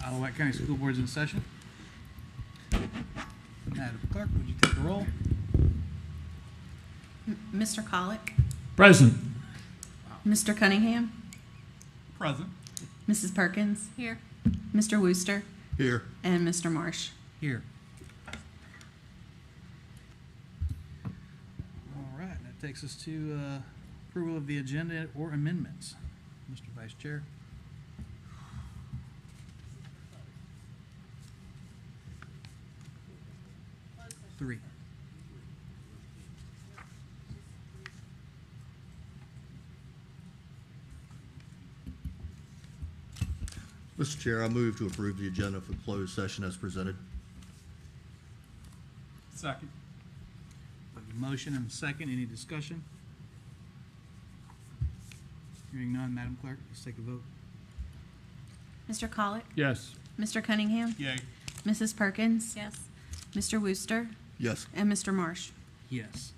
Wight County School Board's in session. Madam Clerk, would you take the roll? Mr. Colick, Present. Mr. Cunningham, Present. Mrs. Perkins, Here. Mr. Wooster, Here. and Mr. Marsh. Here. All right, that takes us to approval of the agenda or amendments. Mr. Vice Chair. Three. Mr. Chair, I move to approve the agenda for closed session as presented. Second. Motion and a second. Any discussion? Hearing none, Madam Clerk, let's take a vote. Mr. Colick, Yes. Mr. Cunningham, Yay. Mrs. Perkins, Yes. Mr. Wooster, Yes. and Mr. Marsh. Yes.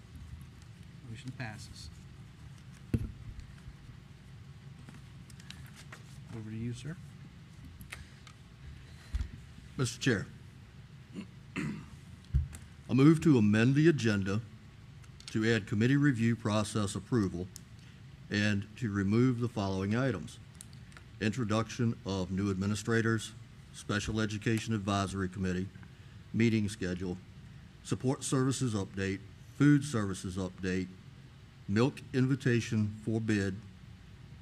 Motion passes. Over to you, sir. Mr. Chair, I move to amend the agenda to add committee review process approval and to remove the following items: introduction of new administrators, special education advisory committee, meeting schedule, support services update, food services update, milk invitation for bid,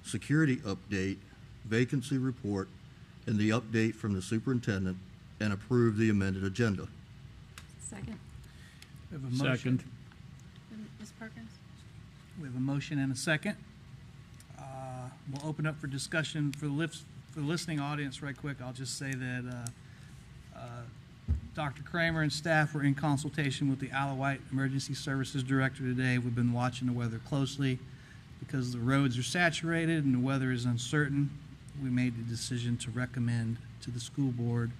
security update, vacancy report, and the update from the superintendent, and approve the amended agenda. Second. We have a motion. Second. Ms. Perkins? We have a motion and a second. We'll open up for discussion for the listening audience right quick. I'll just say that Dr. Kramer and staff were in consultation with the Wight Emergency Services Director today. We've been watching the weather closely. Because the roads are saturated and the weather is uncertain, we made the decision to recommend to the school board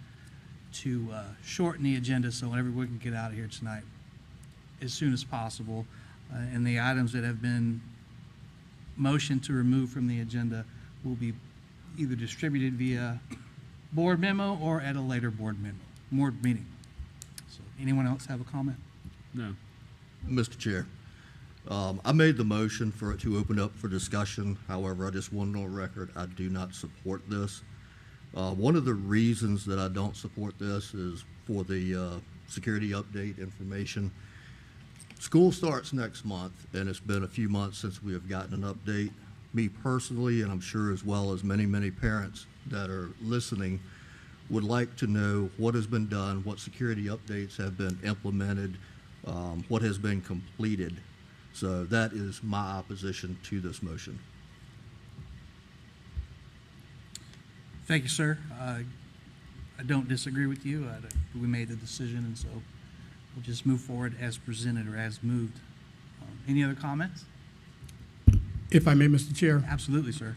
to shorten the agenda so everyone can get out of here tonight as soon as possible. And the items that have been motioned to remove from the agenda will be either distributed via board memo or at a later board meeting. So anyone else have a comment? No. Mr. Chair, I made the motion for it to open up for discussion. However, I just want it on record, I do not support this. One of the reasons that I don't support this is for the security update information. School starts next month, and it's been a few months since we have gotten an update. Me personally, and I'm sure as well as many, many parents that are listening, would like to know what has been done, what security updates have been implemented, what has been completed. So that is my opposition to this motion. Thank you, sir. I don't disagree with you. We made the decision, and so we'll just move forward as presented or as moved. Any other comments? If I may, Mr. Chair, Absolutely, sir.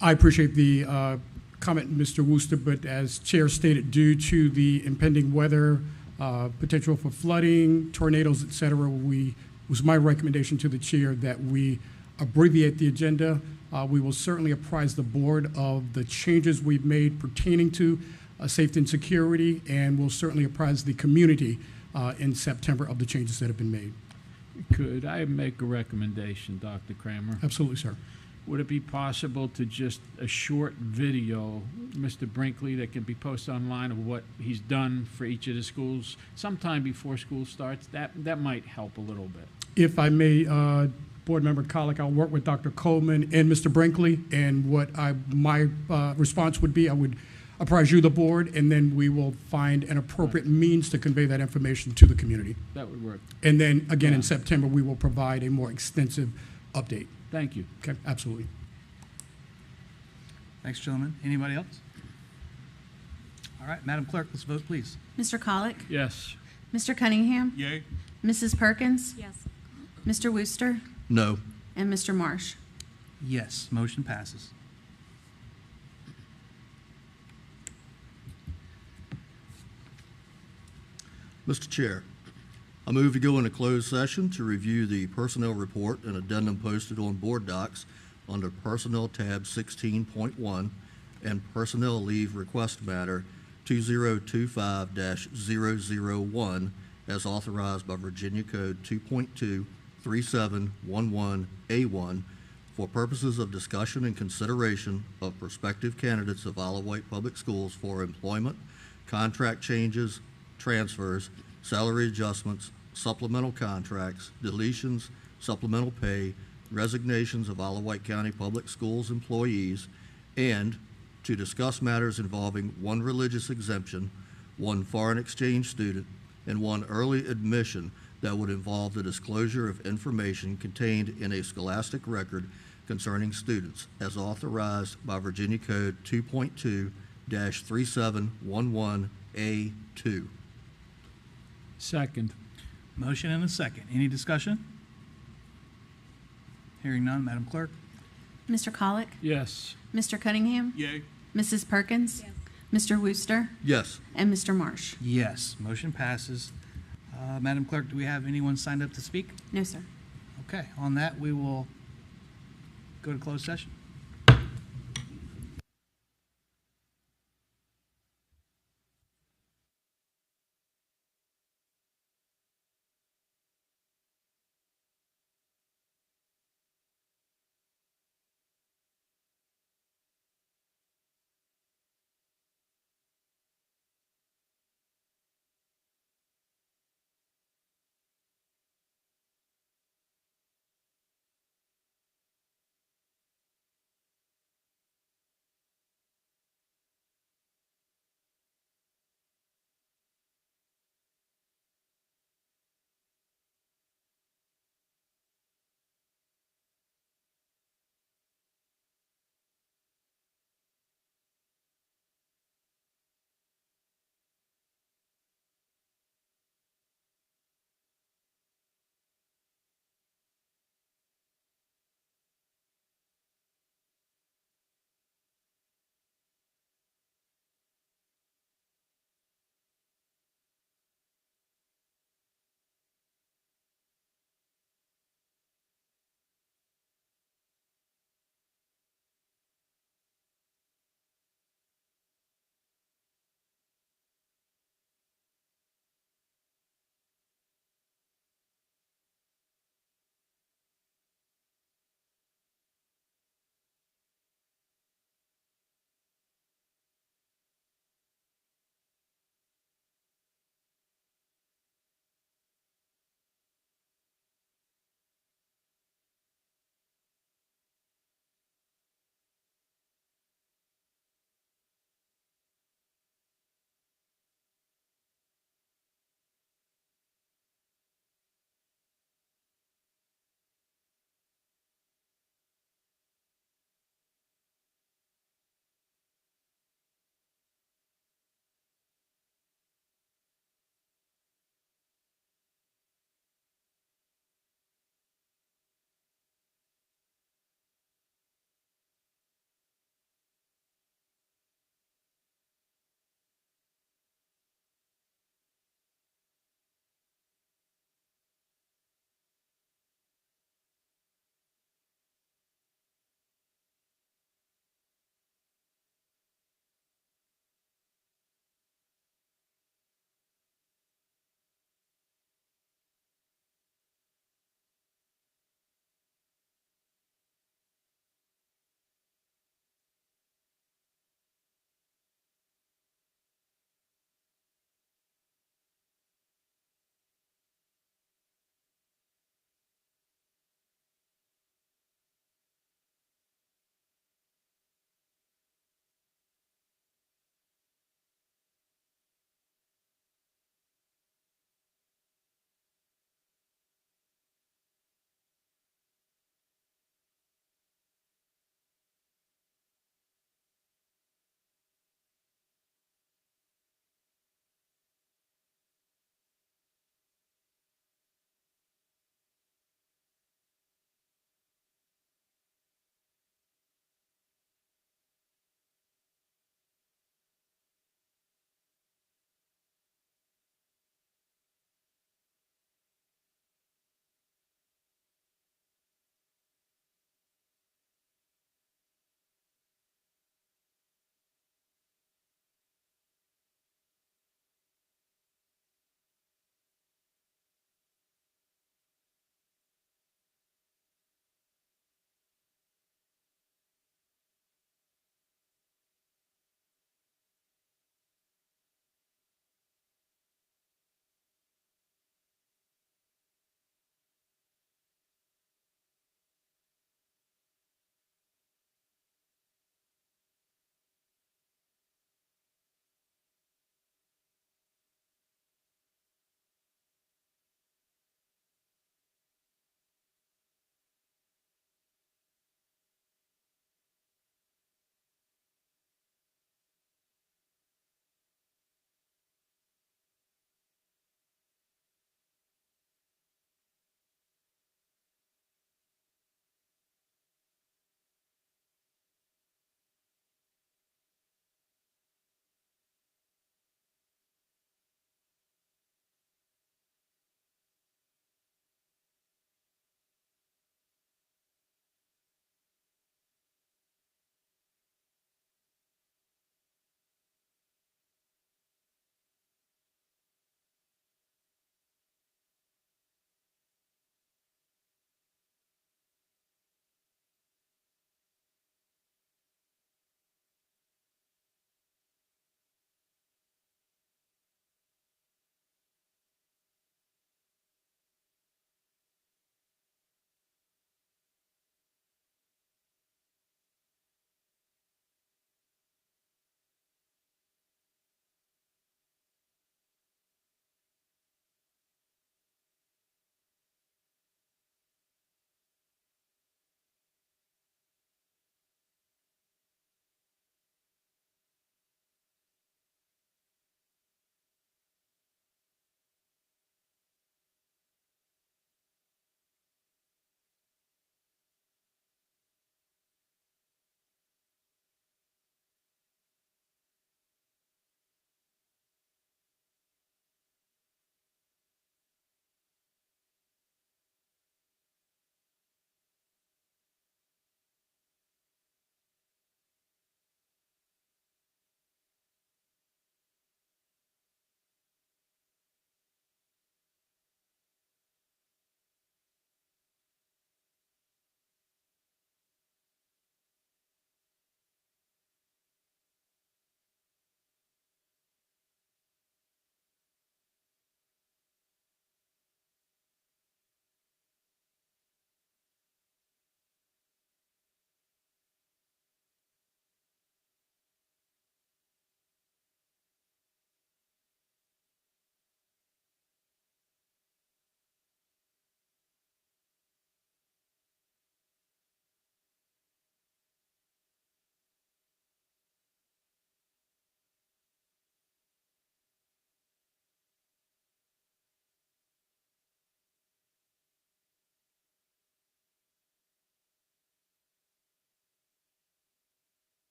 I appreciate the comment, Mr. Wooster, but as Chair stated, due to the impending weather, potential for flooding, tornadoes, et cetera, was my recommendation to the Chair that we abbreviate the agenda. We will certainly apprise the board of the changes we've made pertaining to safety and security, and we'll certainly apprise the community in September of the changes that have been made. Could I make a recommendation, Dr. Kramer? Absolutely, sir. Would it be possible to just a short video, Mr. Brinkley, that can be posted online of what he's done for each of the schools sometime before school starts? That might help a little bit. If I may, Board Member Colick, I'll work with Dr. Coleman and Mr. Brinkley, and what my response would be, I would apprise you, the board, and then we will find an appropriate means to convey that information to the community. That would work. And then, again, in Yeah. September, we will provide a more extensive update. Thank you. Okay, absolutely. Thanks, gentlemen. Anybody else? All right, Madam Clerk, let's vote, please. Mr. Colick, Yes. Mr. Cunningham, Yay. Mrs. Perkins, Yes. Mr. Wooster, No. and Mr. Marsh. Yes, motion passes. Mr. Chair, I move to go into closed session to review the personnel report and addendum posted on board docs under Personnel tab 16.1 and personnel leave request matter 2025-001 as authorized by Virginia Code 2.23711A1 for purposes of discussion and consideration of prospective candidates of Isle of Wight Public Schools for employment, contract changes, transfers, salary adjustments, supplemental contracts, deletions, supplemental pay, resignations of Isle of Wight County Public Schools employees, and to discuss matters involving one religious exemption, one foreign exchange student, and one early admission that would involve the disclosure of information contained in a scholastic record concerning students as authorized by Virginia Code 2.2-3711A2. Second. Motion and a second. Any discussion? Hearing none, Madam Clerk? Mr. Colick? Yes. Mr. Cunningham? Yay. Mrs. Perkins? Mr. Wooster? Yes. And Mr. Marsh? Yes, motion passes. Madam Clerk, do we have anyone signed up to speak? No, sir. Okay, on that, we will go to closed session.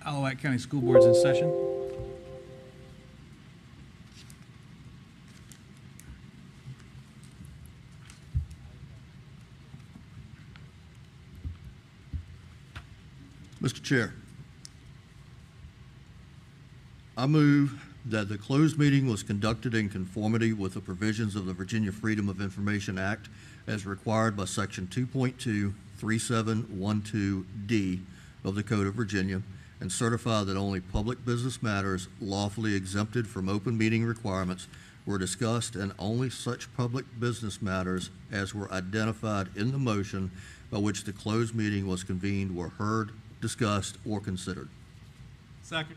Wight County School Board's in session. Mr. Chair, I move that the closed meeting was conducted in conformity with the provisions of the Virginia Freedom of Information Act as required by Section 2.23712D of the Code of Virginia, and certify that only public business matters lawfully exempted from open meeting requirements were discussed, and only such public business matters as were identified in the motion by which the closed meeting was convened were heard, discussed, or considered. Second.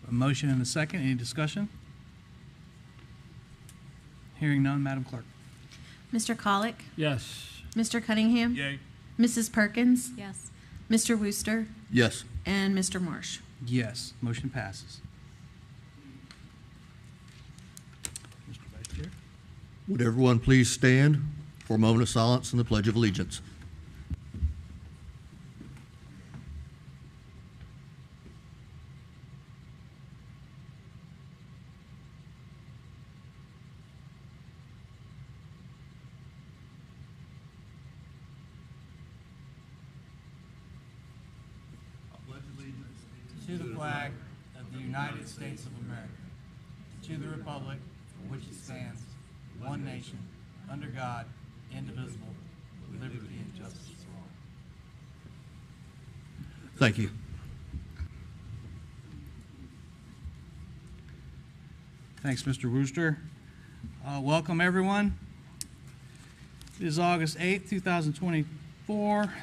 A motion and a second. Any discussion? Hearing none, Madam Clerk. Mr. Colick, Yes. Mr. Cunningham, Yay. Mrs. Perkins, Yes. Mr. Wooster, Yes. and Mr. Marsh. Yes, motion passes. Mr. Vice Chair. Would everyone please stand for a moment of silence and the Pledge of Allegiance? To the flag of the United States of America, to the republic for which it stands, one nation, under God, indivisible, with liberty and justice for all. Thank you. Thanks, Mr. Wooster. Welcome, everyone. It is August 8th, 2024.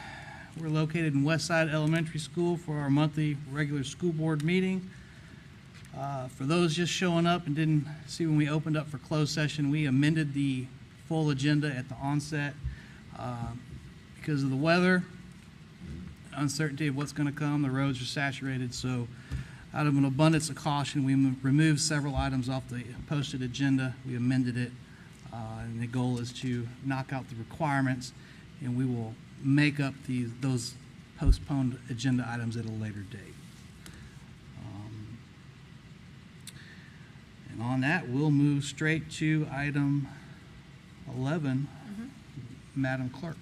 We're located in Westside Elementary School for our monthly regular school board meeting. For those just showing up and didn't see when we opened up for closed session, we amended the full agenda at the onset because of the weather, uncertainty of what's going to come. The roads are saturated, so out of an abundance of caution, we removed several items off the posted agenda. We amended it, and the goal is to knock out the requirements, and we will make up those postponed agenda items at a later date. And on that, we'll move straight to item 11. Madam Clerk.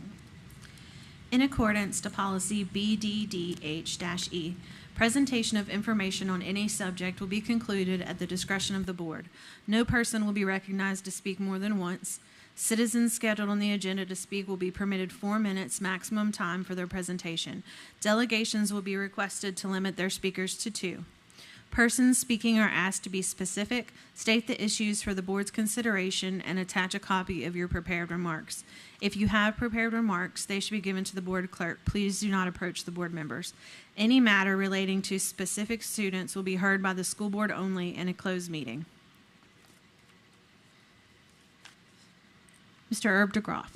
In accordance to policy BDDH-E, presentation of information on any subject will be concluded at the discretion of the board. No person will be recognized to speak more than once. Citizens scheduled on the agenda to speak will be permitted 4 minutes maximum time for their presentation. Delegations will be requested to limit their speakers to 2. Persons speaking are asked to be specific, state the issues for the board's consideration, and attach a copy of your prepared remarks. If you have prepared remarks, they should be given to the board clerk. Please do not approach the board members. Any matter relating to specific students will be heard by the school board only in a closed meeting. Mr. Herb DeGroff.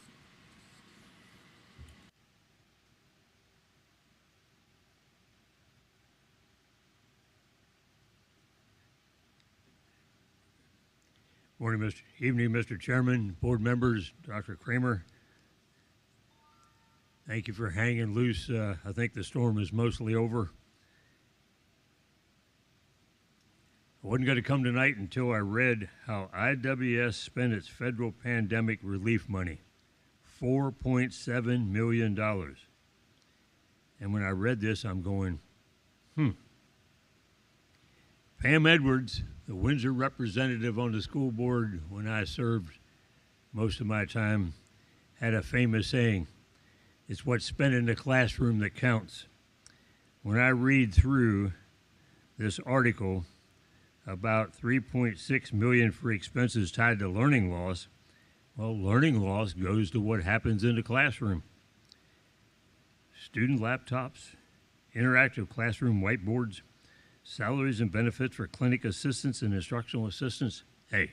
Evening, Mr. Chairman, board members, Dr. Kramer. Thank you for hanging loose. I think the storm is mostly over. I wasn't going to come tonight until I read how IWS spent its federal pandemic relief money, $4.7 million. And when I read this, I'm going, Pam Edwards, the Windsor representative on the school board when I served most of my time, had a famous saying, "It's what's spent in the classroom that counts." When I read through this article about $3.6 million for expenses tied to learning loss, well, learning loss goes to what happens in the classroom. Student laptops, interactive classroom whiteboards, salaries and benefits for clinic assistants and instructional assistants. Hey,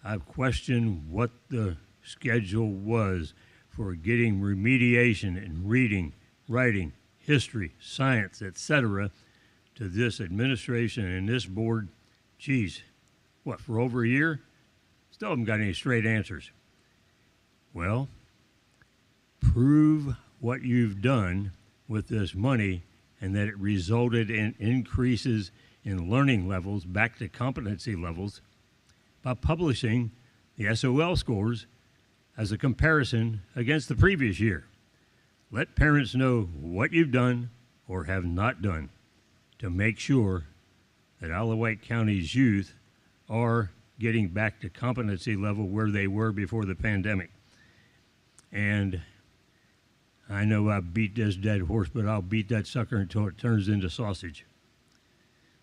I've questioned what the schedule was for getting remediation in reading, writing, history, science, etc. to this administration and this board. Geez, what, for over a year? Still haven't got any straight answers. Well, prove what you've done with this money and that it resulted in increases in learning levels back to competency levels by publishing the SOL scores as a comparison against the previous year. Let parents know what you've done or have not done to make sure that Wight County's youth are getting back to competency level where they were before the pandemic. And I know I beat this dead horse, but I'll beat that sucker until it turns into sausage.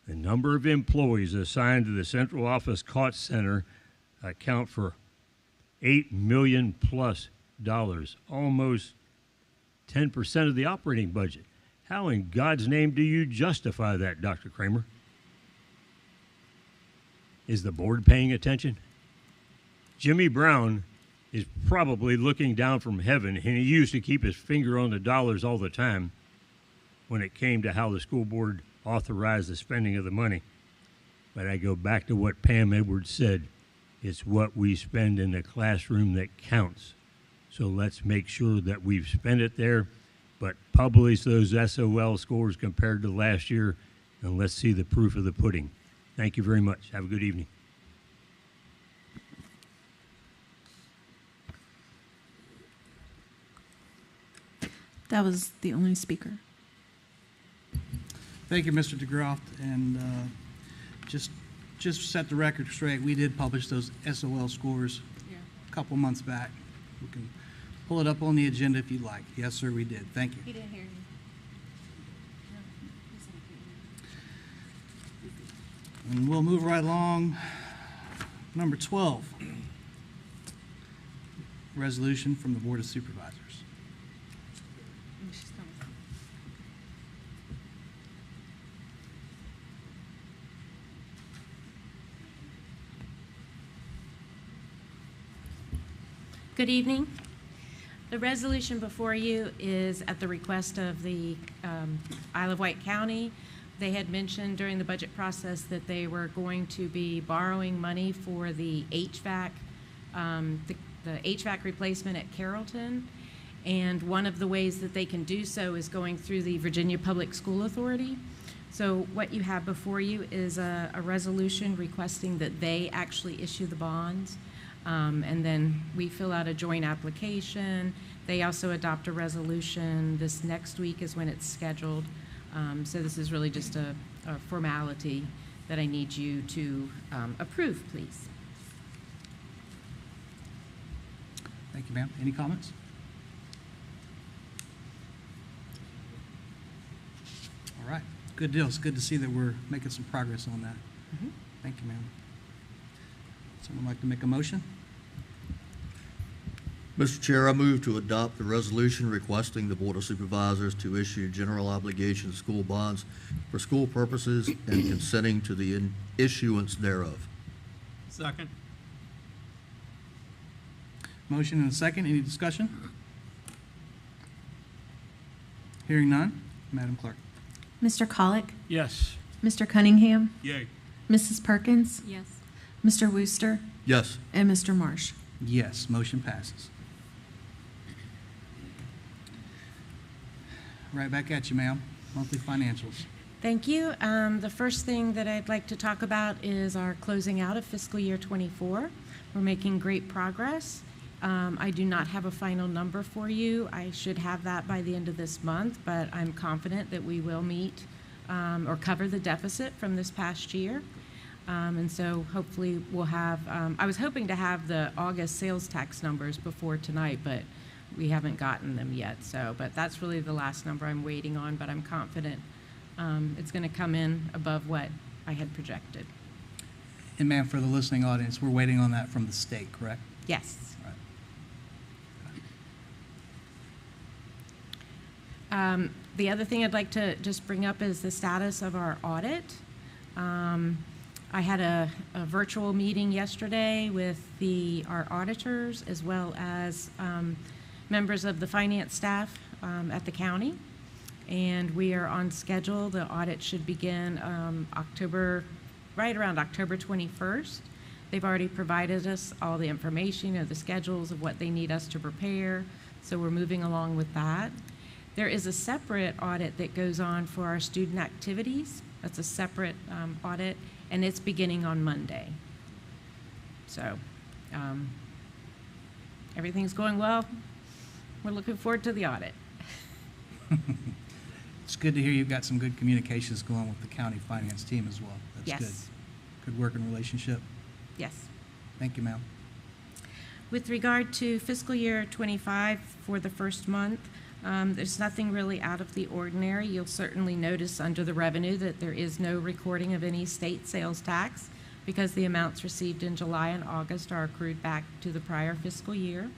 The number of employees assigned to the Central Office Cost Center account for $8 million plus, almost 10% of the operating budget. How in God's name do you justify that, Dr. Kramer? Is the board paying attention? Jimmy Brown is probably looking down from heaven, and he used to keep his finger on the dollars all the time when it came to how the school board authorized the spending of the money. But I go back to what Pam Edwards said. It's what we spend in the classroom that counts. So let's make sure that we've spent it there, but publish those SOL scores compared to last year, and let's see the proof of the pudding. Thank you very much. Have a good evening. That was the only speaker. Thank you, Mr. DeGroff. And just set the record straight, we did publish those SOL scores a couple months back. We can pull it up on the agenda if you'd like. Yes, sir, we did. Thank you. He didn't hear you. And we'll move right along. Number 12, resolution from the Board of Supervisors. Good evening. The resolution before you is at the request of the Isle of Wight County. They had mentioned during the budget process that they were going to be borrowing money for the HVAC, the HVAC replacement at Carrollton. And one of the ways that they can do so is going through the Virginia Public School Authority. So what you have before you is a resolution requesting that they actually issue the bonds. And then we fill out a joint application. They also adopt a resolution. This next week is when it's scheduled. So this is really just a formality that I need you to approve, please. Thank you, ma'am. Any comments? All right. Good deal. It's good to see that we're making some progress on that. Mm-hmm. Thank you, ma'am. Someone like to make a motion? Mr. Chair, I move to adopt the resolution requesting the Board of Supervisors to issue general obligation school bonds for school purposes and consenting to the issuance thereof. Second. Motion and a second. Any discussion? Hearing none. Madam Clerk. Mr. Colick, Yes. Mr. Cunningham, Yay. Mrs. Perkins, Yes. Mr. Wooster, Yes. and Mr. Marsh. Yes, motion passes. Right back at you, ma'am. Monthly financials. Thank you. The first thing that I'd like to talk about is our closing out of fiscal year 24. We're making great progress. I do not have a final number for you. I should have that by the end of this month, but I'm confident that we will meet or cover the deficit from this past year. And so hopefully we'll have, I was hoping to have the August sales tax numbers before tonight, but we haven't gotten them yet. So, but that's really the last number I'm waiting on, but I'm confident it's going to come in above what I had projected. And ma'am, for the listening audience, we're waiting on that from the state, correct? Yes. Right. The other thing I'd like to just bring up is the status of our audit. I had a virtual meeting yesterday with our auditors as well as members of the finance staff at the county, and we are on schedule. The audit should begin right around October 21st. They've already provided us all the information, the schedules of what they need us to prepare, so we're moving along with that. There is a separate audit that goes on for our student activities. That's a separate audit, and it's beginning on Monday. So everything's going well. We're looking forward to the audit. It's good to hear you've got some good communications going with the county finance team as well. That's Yes. good. Good working relationship. Yes. Thank you, ma'am. With regard to fiscal year 25 for the first month, there's nothing really out of the ordinary. You'll certainly notice under the revenue that there is no recording of any state sales tax because the amounts received in July and August are accrued back to the prior fiscal year.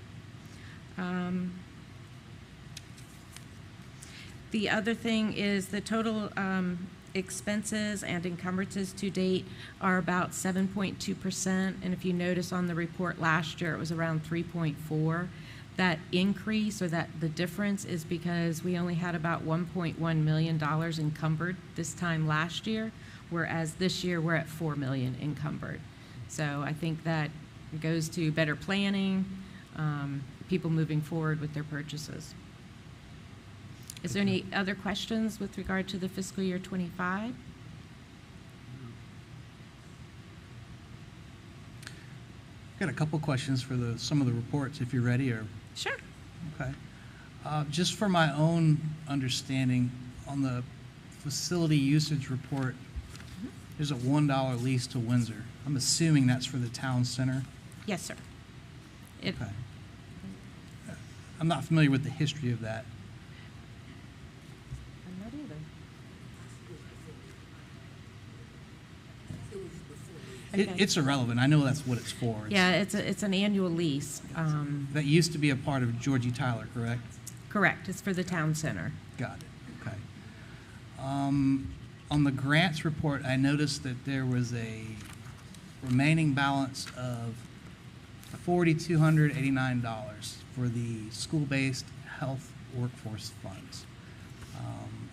The other thing is the total expenses and encumbrances to date are about 7.2%. And if you notice on the report last year, it was around 3.4. That increase or that the difference is because we only had about $1.1 million encumbered this time last year, whereas this year we're at $4 million encumbered. So I think that goes to better planning, people moving forward with their purchases. Is there any other questions with regard to the fiscal year 25? Got a couple questions for some of the reports, if you're ready, or Sure. okay. Just for my own understanding, on the facility usage report, there's a $1 lease to Windsor. I'm assuming that's for the town center. Yes, sir. It, Okay. I'm not familiar with the history of that. I'm not either. Okay. It's irrelevant. I know that's what it's for. Yeah, it's an annual lease. That used to be a part of Georgie Tyler, correct? Correct. It's for the town center. Got it. Okay. On the grants report, I noticed that there was a remaining balance of $4,289 for the school-based health workforce funds.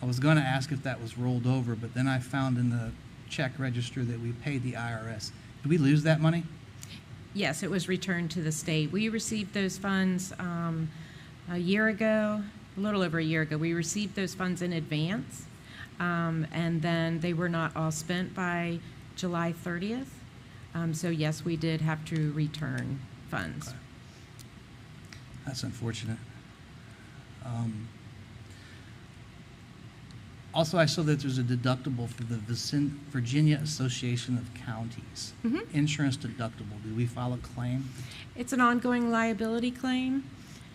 I was going to ask if that was rolled over, but then I found in the check register that we paid the IRS. Did we lose that money? Yes, it was returned to the state. We received those funds a year ago, a little over a year ago. We received those funds in advance, and then they were not all spent by July 30th. So yes, we did have to return funds. Okay. That's unfortunate. Also, I saw that there's a deductible for the Virginia Association of Counties. Insurance deductible. Did we file a claim? It's an ongoing liability claim,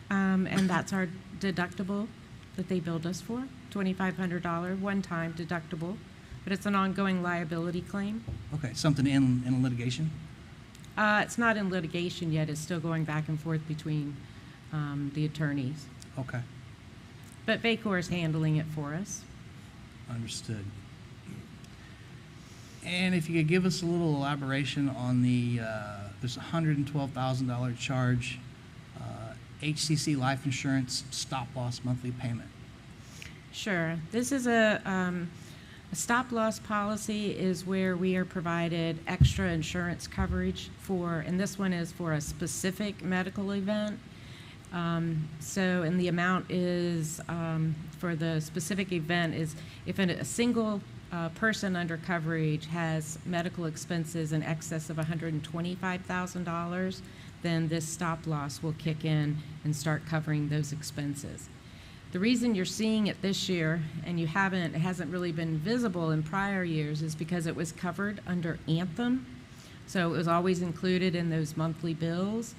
and that's our deductible that they billed us for, $2,500 one-time deductible, but it's an ongoing liability claim. Okay, something in litigation? It's not in litigation yet. It's still going back and forth between the attorneys. Okay, But VACOR is handling it for us. understood. And if you could give us a little elaboration on the, there's a $112,000 charge, HCC life insurance stop-loss monthly payment. Sure. This is a stop-loss policy is where we are provided extra insurance coverage for, and this one is for a specific medical event. And the amount is, for the specific event is if a single person under coverage has medical expenses in excess of $125,000, then this stop loss will kick in and start covering those expenses. The reason you're seeing it this year and it hasn't really been visible in prior years is because it was covered under Anthem. So it was always included in those monthly bills.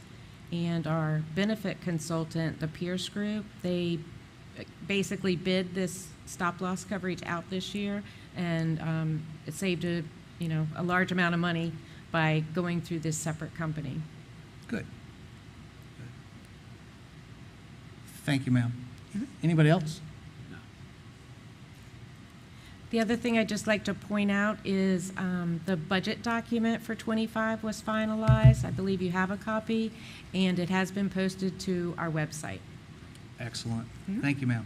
And our benefit consultant, the Pierce Group, they basically bid this stop loss coverage out this year, and it saved a large amount of money by going through this separate company. Good. Thank you, ma'am. Anybody else? The other thing I'd just like to point out is the budget document for 25 was finalized. I believe you have a copy, and it has been posted to our website. Excellent. Thank you, ma'am.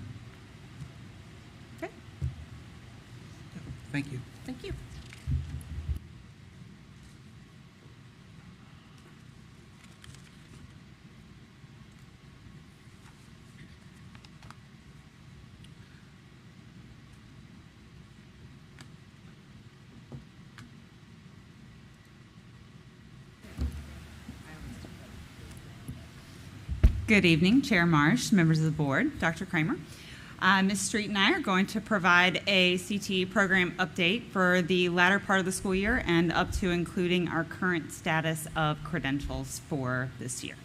Okay, Thank you. thank you. Good evening, Chair Marsh, members of the board, Dr. Kramer. Ms. Street and I are going to provide a CTE program update for the latter part of the school year and up to including our current status of credentials for this year.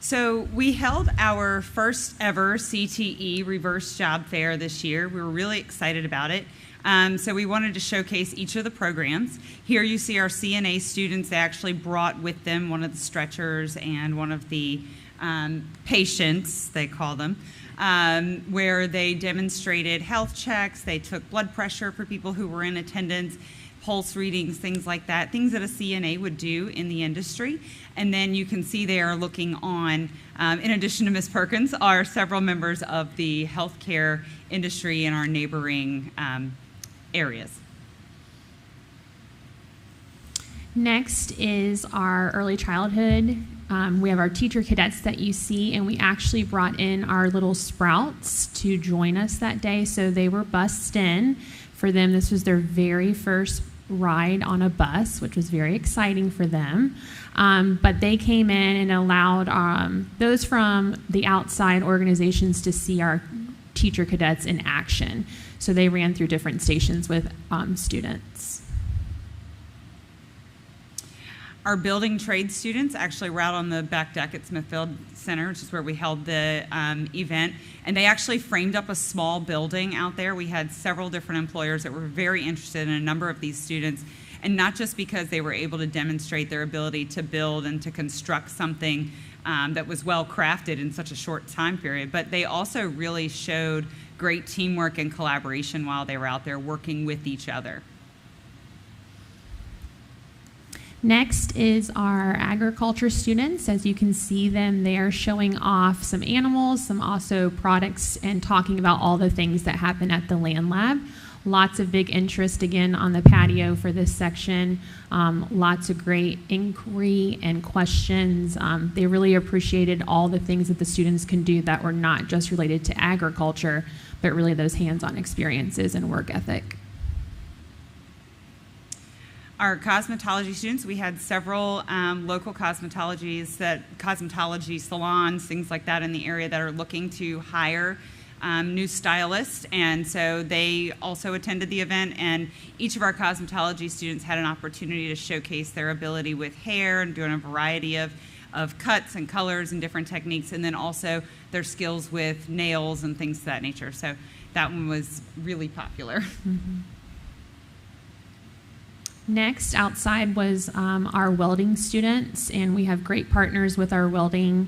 So we held our first ever CTE reverse job fair this year. We were really excited about it. So we wanted to showcase each of the programs. Here you see our CNA students. They actually brought with them one of the stretchers and one of the patients, they call them, where they demonstrated health checks. They took blood pressure for people who were in attendance, pulse readings, things like that, things that a CNA would do in the industry. And then you can see they are looking on, in addition to Ms. Perkins, are several members of the healthcare industry in our neighboring areas. Next is our early childhood. We have our teacher cadets that you see, and we actually brought in our little sprouts to join us that day. So they were bussed in. For them, this was their very first ride on a bus, which was very exciting for them. But they came in and allowed those from the outside organizations to see our teacher cadets in action. So they ran through different stations with students. Our building trade students actually were out on the back deck at Smithfield Center, which is where we held the event, and they actually framed up a small building out there. We had several different employers that were very interested in a number of these students, and not just because they were able to demonstrate their ability to build and to construct something that was well crafted in such a short time period, but they also really showed great teamwork and collaboration while they were out there working with each other. Next is our agriculture students. As you can see them, they are showing off some animals, some also products, and talking about all the things that happen at the land lab. Lots of big interest again on the patio for this section. Lots of great inquiry and questions. They really appreciated all the things that the students can do that were not just related to agriculture, but really those hands-on experiences and work ethic. Our cosmetology students, we had several local cosmetology salons, things like that in the area that are looking to hire new stylists, and so they also attended the event, and each of our cosmetology students had an opportunity to showcase their ability with hair and doing a variety of cuts and colors and different techniques, and then also their skills with nails and things of that nature. So that one was really popular. Mm-hmm. Next, outside was our welding students, and we have great partners with our welding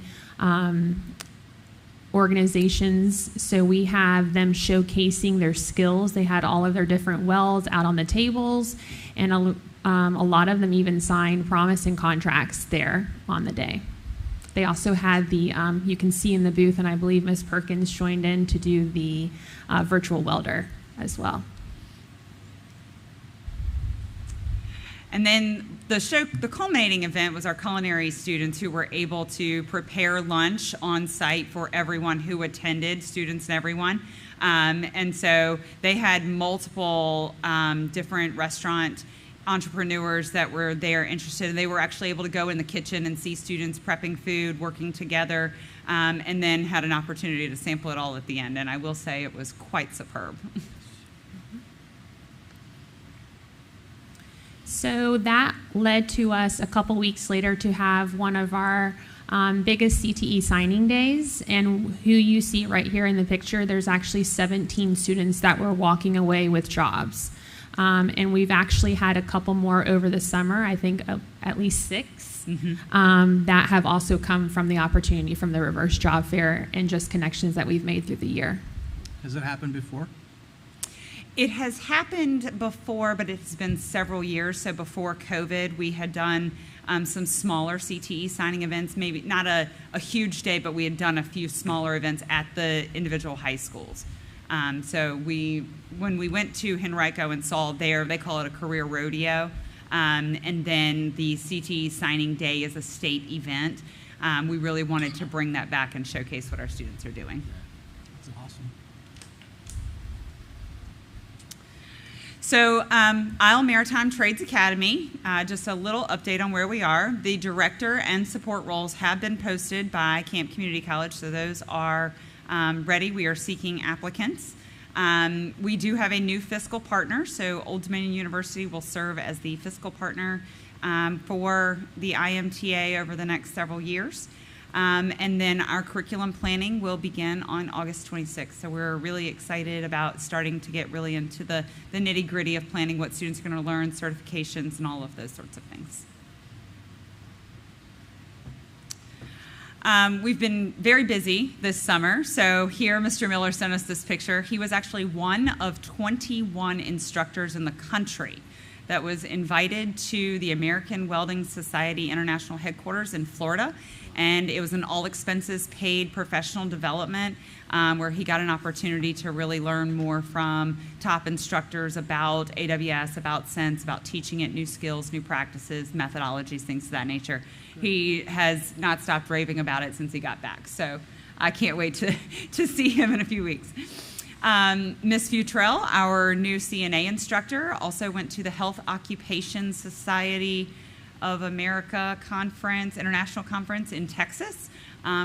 organizations. So we have them showcasing their skills. They had all of their different welds out on the tables, and a lot of them even signed promise and contracts there on the day. They also had the, you can see in the booth, and I believe Ms. Perkins joined in to do the virtual welder as well. And then the culminating event was our culinary students who were able to prepare lunch on site for everyone who attended, students and everyone. And so they had multiple different restaurant entrepreneurs that were there interested, and they were actually able to go in the kitchen and see students prepping food, working together, and then had an opportunity to sample it all at the end. And I will say it was quite superb. So that led to us a couple weeks later to have one of our biggest CTE signing days, and who you see right here in the picture, there's actually 17 students that were walking away with jobs. And we've actually had a couple more over the summer, I think at least 6, that have also come from the opportunity from the reverse job fair and just connections that we've made through the year. Has it happened before? It has happened before, but it's been several years. So before COVID, we had done some smaller CTE signing events, maybe not a huge day, but we had done a few smaller events at the individual high schools. So when we went to Henrico and saw there, they call it a career rodeo, and then the CTE signing day is a state event. We really wanted to bring that back and showcase what our students are doing. That's awesome. So Isle Maritime Trades Academy, just a little update on where we are. The director and support roles have been posted by Camp Community College, so those are ready. We are seeking applicants. We do have a new fiscal partner, so Old Dominion University will serve as the fiscal partner for the IMTA over the next several years. And then our curriculum planning will begin on August 26th. So we're really excited about starting to get really into the nitty-gritty of planning what students are going to learn, certifications, and all of those sorts of things. We've been very busy this summer. So here, Mr. Miller sent us this picture. He was actually one of 21 instructors in the country that was invited to the American Welding Society International Headquarters in Florida. And it was an all-expenses-paid professional development where he got an opportunity to really learn more from top instructors about AWS, about Sense, about teaching it, new skills, new practices, methodologies, things of that nature. He has not stopped raving about it since he got back. So I can't wait to see him in a few weeks. Ms. Futrell, our new CNA instructor, also went to the Health Occupation Society of America conference, international conference in Texas,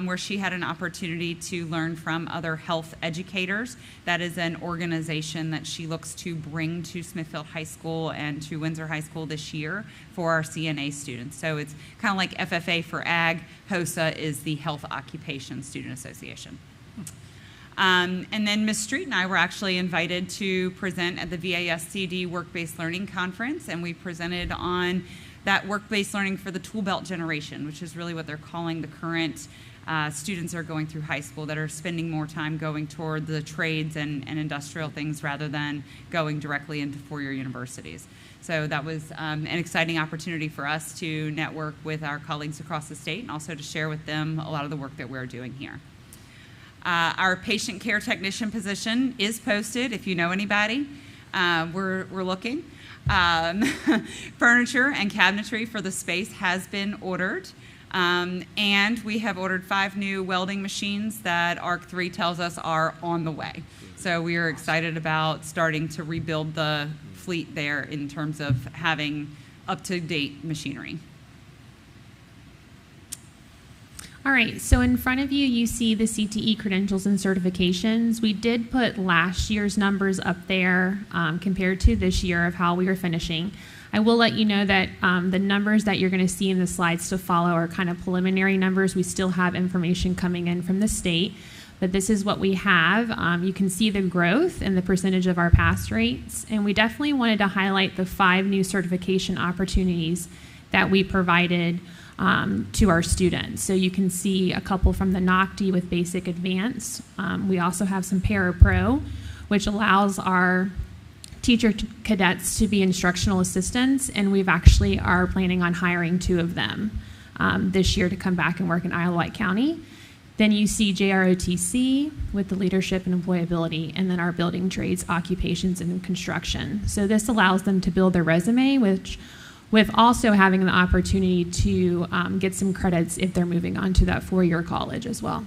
where she had an opportunity to learn from other health educators. That is an organization that she looks to bring to Smithfield High School and to Windsor High School this year for our CNA students. So it's kind of like FFA for Ag. HOSA is the Health Occupation Student Association. And then Ms. Street and I were actually invited to present at the VASCD Work-Based Learning Conference, and we presented on that work-based learning for the tool belt generation, which is really what they're calling the current students that are going through high school that are spending more time going toward the trades and industrial things rather than going directly into four-year universities. So that was an exciting opportunity for us to network with our colleagues across the state and also to share with them a lot of the work that we're doing here. Our patient care technician position is posted. If you know anybody, we're looking. Furniture and cabinetry for the space has been ordered. And we have ordered 5 new welding machines that ARC 3 tells us are on the way. So we are excited about starting to rebuild the fleet there in terms of having up-to-date machinery. All right, so in front of you, you see the CTE credentials and certifications. We did put last year's numbers up there compared to this year of how we were finishing. I will let you know that the numbers that you're going to see in the slides to follow are kind of preliminary numbers. We still have information coming in from the state, but this is what we have. You can see the growth and the percentage of our pass rates, and we definitely wanted to highlight the 5 new certification opportunities that we provided to our students. So you can see a couple from the NOCTI with Basic Advanced. We also have some Para-Pro, which allows our teacher cadets to be instructional assistants, and we've actually are planning on hiring 2 of them this year to come back and work in Wight County. Then you see JROTC with the leadership and employability, and then our building trades, occupations, and construction. So this allows them to build their resume, with also having the opportunity to get some credits if they're moving on to that 4-year college as well.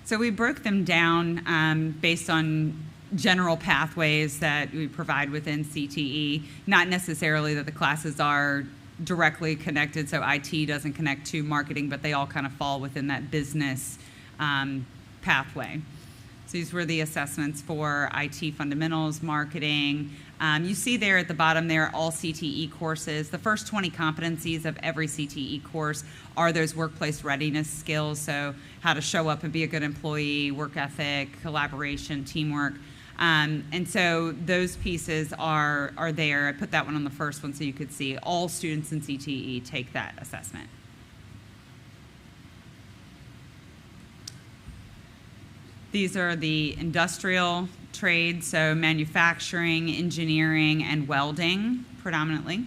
So we broke them down based on general pathways that we provide within CTE, not necessarily that the classes are directly connected, so IT doesn't connect to marketing, but they all kind of fall within that business pathway. So these were the assessments for IT fundamentals, marketing. You see there at the bottom there all CTE courses. The first 20 competencies of every CTE course are those workplace readiness skills, so how to show up and be a good employee, work ethic, collaboration, teamwork. And so those pieces are there. I put that one on the first one so you could see all students in CTE take that assessment. These are the industrial trades, so manufacturing, engineering, and welding predominantly.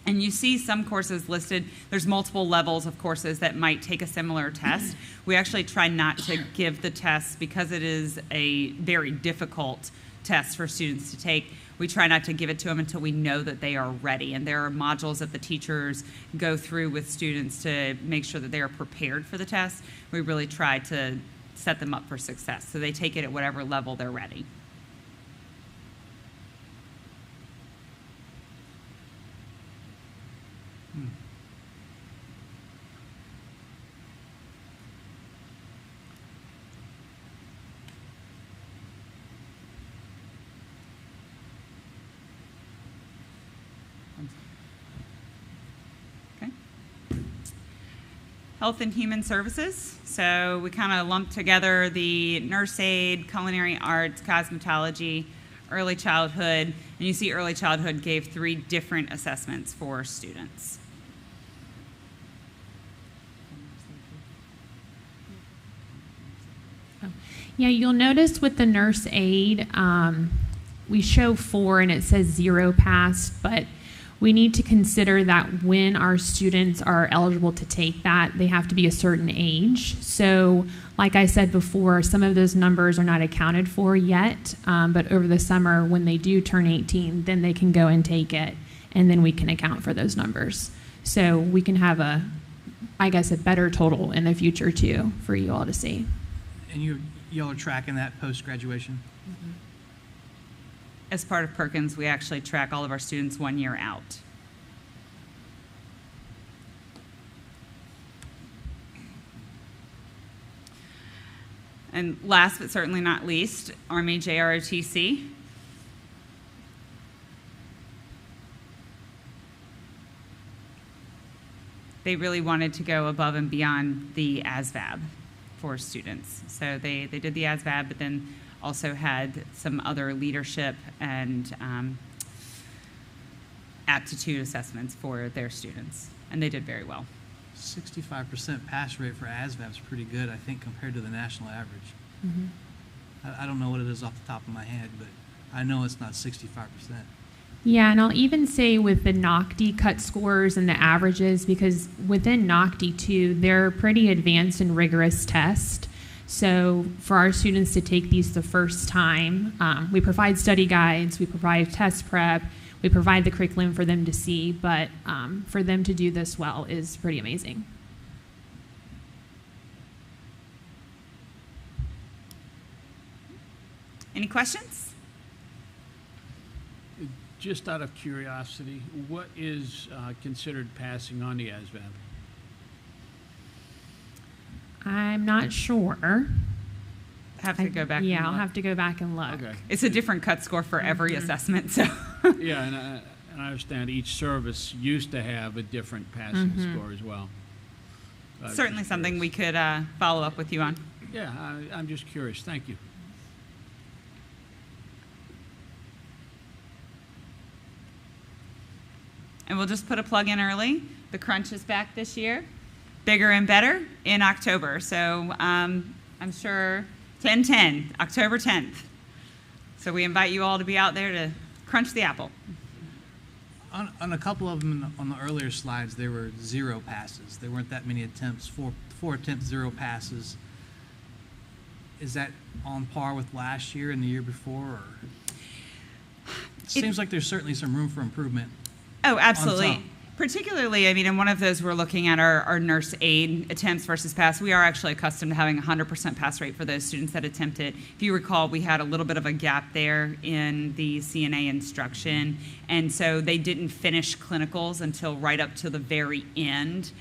And you see some courses listed. There's multiple levels of courses that might take a similar test. We actually try not to give the test because it is a very difficult test for students to take. We try not to give it to them until we know that they are ready. And there are modules that the teachers go through with students to make sure that they are prepared for the test. We really try to set them up for success. So they take it at whatever level they're ready. Health and Human Services. So we kind of lumped together the nurse aid, culinary arts, cosmetology, early childhood. And you see early childhood gave 3 different assessments for students. Yeah, you'll notice with the nurse aid, we show 4 and it says 0 passed, but we need to consider that when our students are eligible to take that, they have to be a certain age. So, like I said before, some of those numbers are not accounted for yet, but over the summer, when they do turn 18, then they can go and take it, and then we can account for those numbers. So we can have a better total in the future too for you all to see. And y'all are tracking that post-graduation? Mm-hmm. As part of Perkins, we actually track all of our students 1 year out. And last but certainly not least, Army JROTC. They really wanted to go above and beyond the ASVAB for students. So they did the ASVAB, but then also had some other leadership and aptitude assessments for their students, and they did very well. 65% pass rate for ASVAB is pretty good, I think, compared to the national average. Mm-hmm. I don't know what it is off the top of my head, but I know it's not 65%. Yeah, and I'll even say with the NOCD cut scores and the averages, because within NOCD too, they're pretty advanced and rigorous tests. So for our students to take these the first time, we provide study guides, we provide test prep, we provide the curriculum for them to see, but for them to do this well is pretty amazing. Any questions? Just out of curiosity, what is considered passing on the ASVAB? I'm not sure. Have to go back. Yeah, and I'll look. have to go back and look. Okay. It's a different cut score for every assessment. So Yeah, and I understand each service used to have a different passing score as well. certainly something we could follow up with you on. Yeah, I'm just curious. Thank you. And we'll just put a plug in early. The Crunch is back this year. Bigger and better in October. So I'm sure 10/10, October 10th. So we invite you all to be out there to crunch the apple. On a couple of them on the earlier slides, there were 0 passes. There weren't that many attempts, four attempts, 0 passes. Is that on par with last year and the year before? Or? It seems like there's certainly some room for improvement. Oh, absolutely. On some. Particularly, I mean, in one of those, we're looking at our nurse aid attempts versus pass. We are actually accustomed to having a 100% pass rate for those students that attempt it. If you recall, we had a little bit of a gap there in the CNA instruction, and so they didn't finish clinicals until right up to the very end.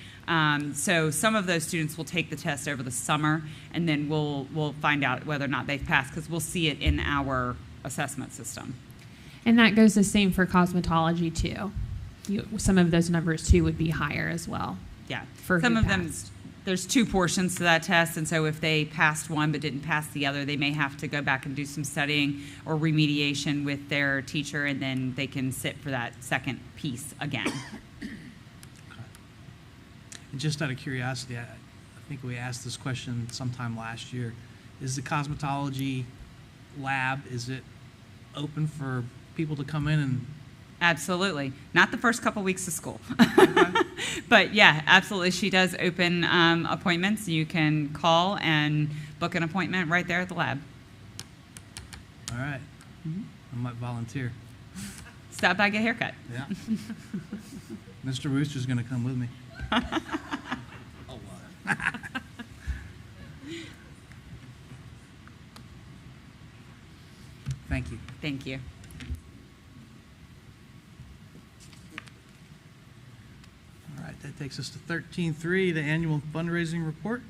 So some of those students will take the test over the summer, and then we'll find out whether or not they've passed, because we'll see it in our assessment system. And that goes the same for cosmetology too. Some of those numbers too would be higher as well. Yeah, For some who of them, passed. there's 2 portions to that test, and so if they passed one but didn't pass the other, they may have to go back and do some studying or remediation with their teacher, and then they can sit for that second piece again. And just out of curiosity, I think we asked this question sometime last year. Is the cosmetology lab, is it open for people to come in and... Absolutely. Not the first couple weeks of school. But yeah, absolutely. She does open appointments. You can call and book an appointment right there at the lab. All right. I might volunteer. Stop by, get a haircut. Yeah. Mr. Rooster's going to come with me. Thank you. Thank you. All right, that takes us to 13.3, the annual fundraising report.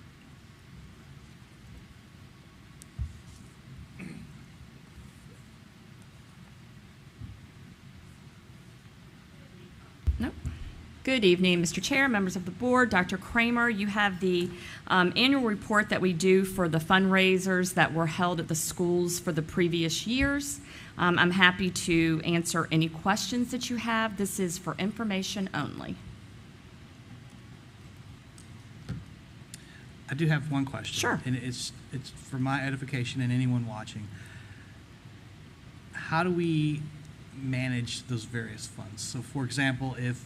Nope. Good evening, Mr. Chair, members of the board, Dr. Kramer. You have the annual report that we do for the fundraisers that were held at the schools for the previous years. I'm happy to answer any questions that you have. This is for information only. I do have one question. Sure. And it's for my edification and anyone watching. How do we manage those various funds? So, for example, if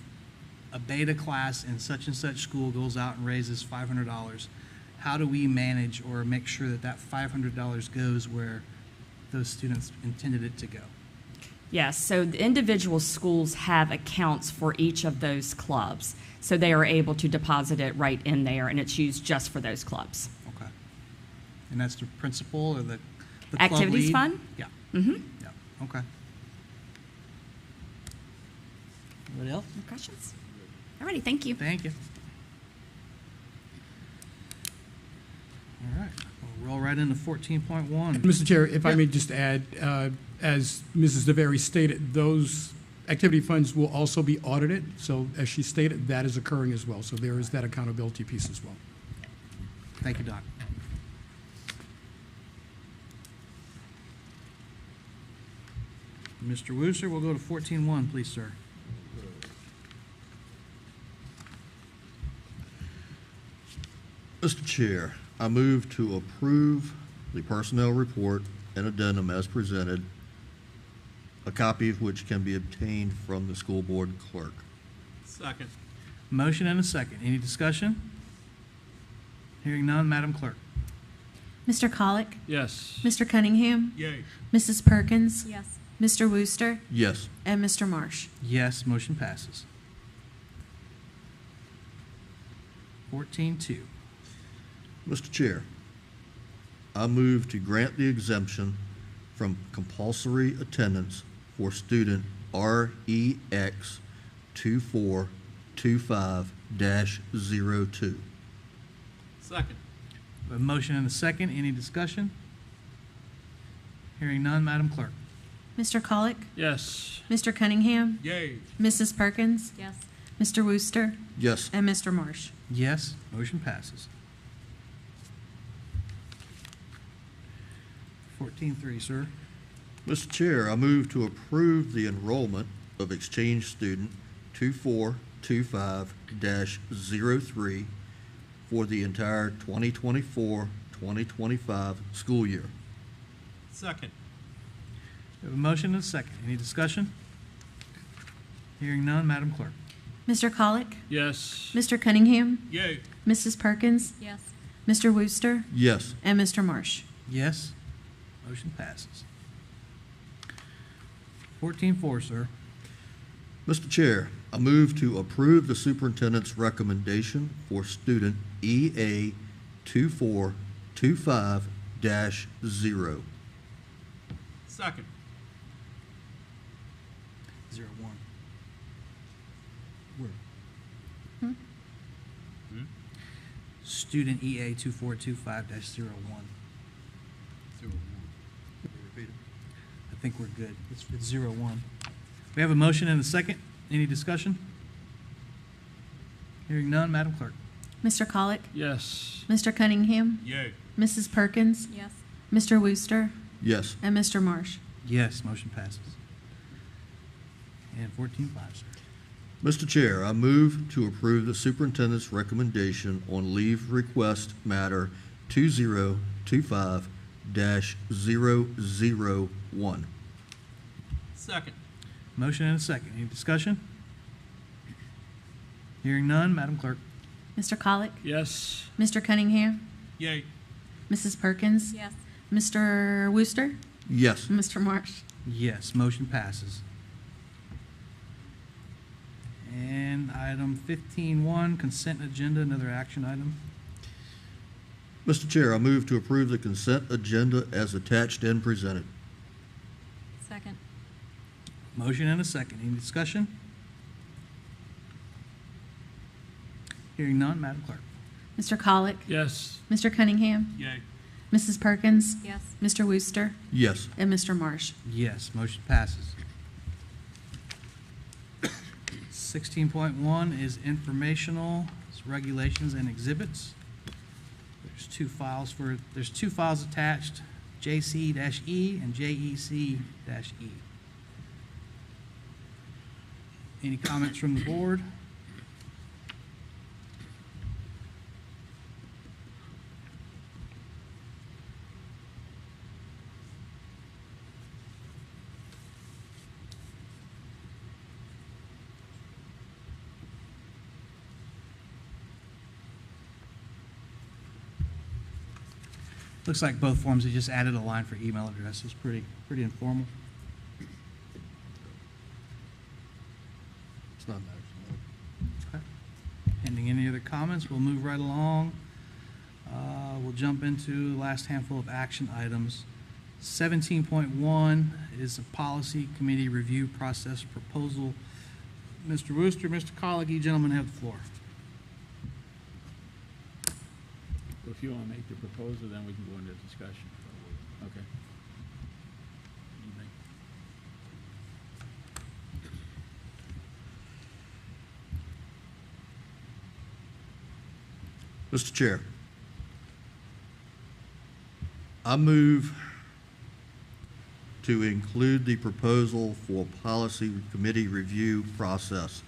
a beta class in such and such school goes out and raises $500, how do we manage or make sure that that $500 goes where those students intended it to go? Yes, so the individual schools have accounts for each of those clubs. So they are able to deposit it right in there, and it's used just for those clubs. Okay. And that's the principal or the club Activities lead? fund? Yeah. Mm-hmm. Yeah. Okay. Anybody else? Any questions? All righty, thank you. Thank you. All right. We'll roll right into 14.1. Mr. Chair, if I may just add, as Mrs. DeVary stated, those activity funds will also be audited. So as she stated, that is occurring as well. So there is that accountability piece as well. Thank you, Doc. Mr. Wooster, we'll go to 14.1, please, sir. Mr. Chair, I move to approve the personnel report and addendum as presented, a copy of which can be obtained from the school board clerk. Second. Motion and a second. Any discussion? Hearing none, Madam Clerk. Mr. Colick? Yes. Mr. Cunningham? Yay. Mrs. Perkins? Yes. Mr. Wooster? Yes. And Mr. Marsh? Yes, motion passes. 14.2. Mr. Chair, I move to grant the exemption from compulsory attendance for student REX 2425-02. Second. A motion and a second. Any discussion? Hearing none, Madam Clerk. Mr. Colick? Yes. Mr. Cunningham? Yay. Mrs. Perkins? Yes. Mr. Wooster? Yes. And Mr. Marsh? Yes, motion passes. 14.3, sir. Mr. Chair, I move to approve the enrollment of exchange student 2425-03 for the entire 2024-2025 school year. Second. We have a motion and a second. Any discussion? Hearing none, Madam Clerk. Mr. Colick? Yes. Mr. Cunningham? Yay. Mrs. Perkins? Yes. Mr. Wooster? Yes. And Mr. Marsh? Yes, motion passes. 14.4, sir. Mr. Chair, I move to approve the superintendent's recommendation for student EA 2425-0. Second. 01. Student EA 2425-01. I think we're good. It's 01. We have a motion and a second. Any discussion? Hearing none, Madam Clerk. Mr. Colick? Yes. Mr. Cunningham? Yay. Mrs. Perkins? Yes. Mr. Wooster? Yes. And Mr. Marsh? Yes, motion passes. And 14.5, sir. Mr. Chair, I move to approve the superintendent's recommendation on leave request matter 2025-001. Second. Motion and a second. Any discussion? Hearing none, Madam Clerk. Mr. Colick? Yes. Mr. Cunningham? Yay. Mrs. Perkins? Yes. Mr. Wooster? Yes. And Mr. Marsh? Yes, motion passes. And item 15.1, consent agenda, another action item. Mr. Chair, I move to approve the consent agenda as attached and presented. Motion and a second. Any discussion? Hearing none, Madam Clerk. Mr. Colick? Yes. Mr. Cunningham? Yay. Mrs. Perkins? Yes. Mr. Wooster? Yes. And Mr. Marsh? Yes, motion passes. 16.1 is informational, it's regulations and exhibits. There's two files attached, JC-E and JEC-E. Any comments from the board? Looks like both forms, they just added a line for email addresses. Pretty informal. It's not matters. Okay. Pending any other comments, we'll move right along. We'll jump into the last handful of action items. 17.1 is a policy committee review process proposal. Mr. Wooster, Mr. Colick, you gentlemen have the floor. If you want to make the proposal, then we can go into discussion. Okay. Mr. Chair, I move to include the proposal for policy committee review process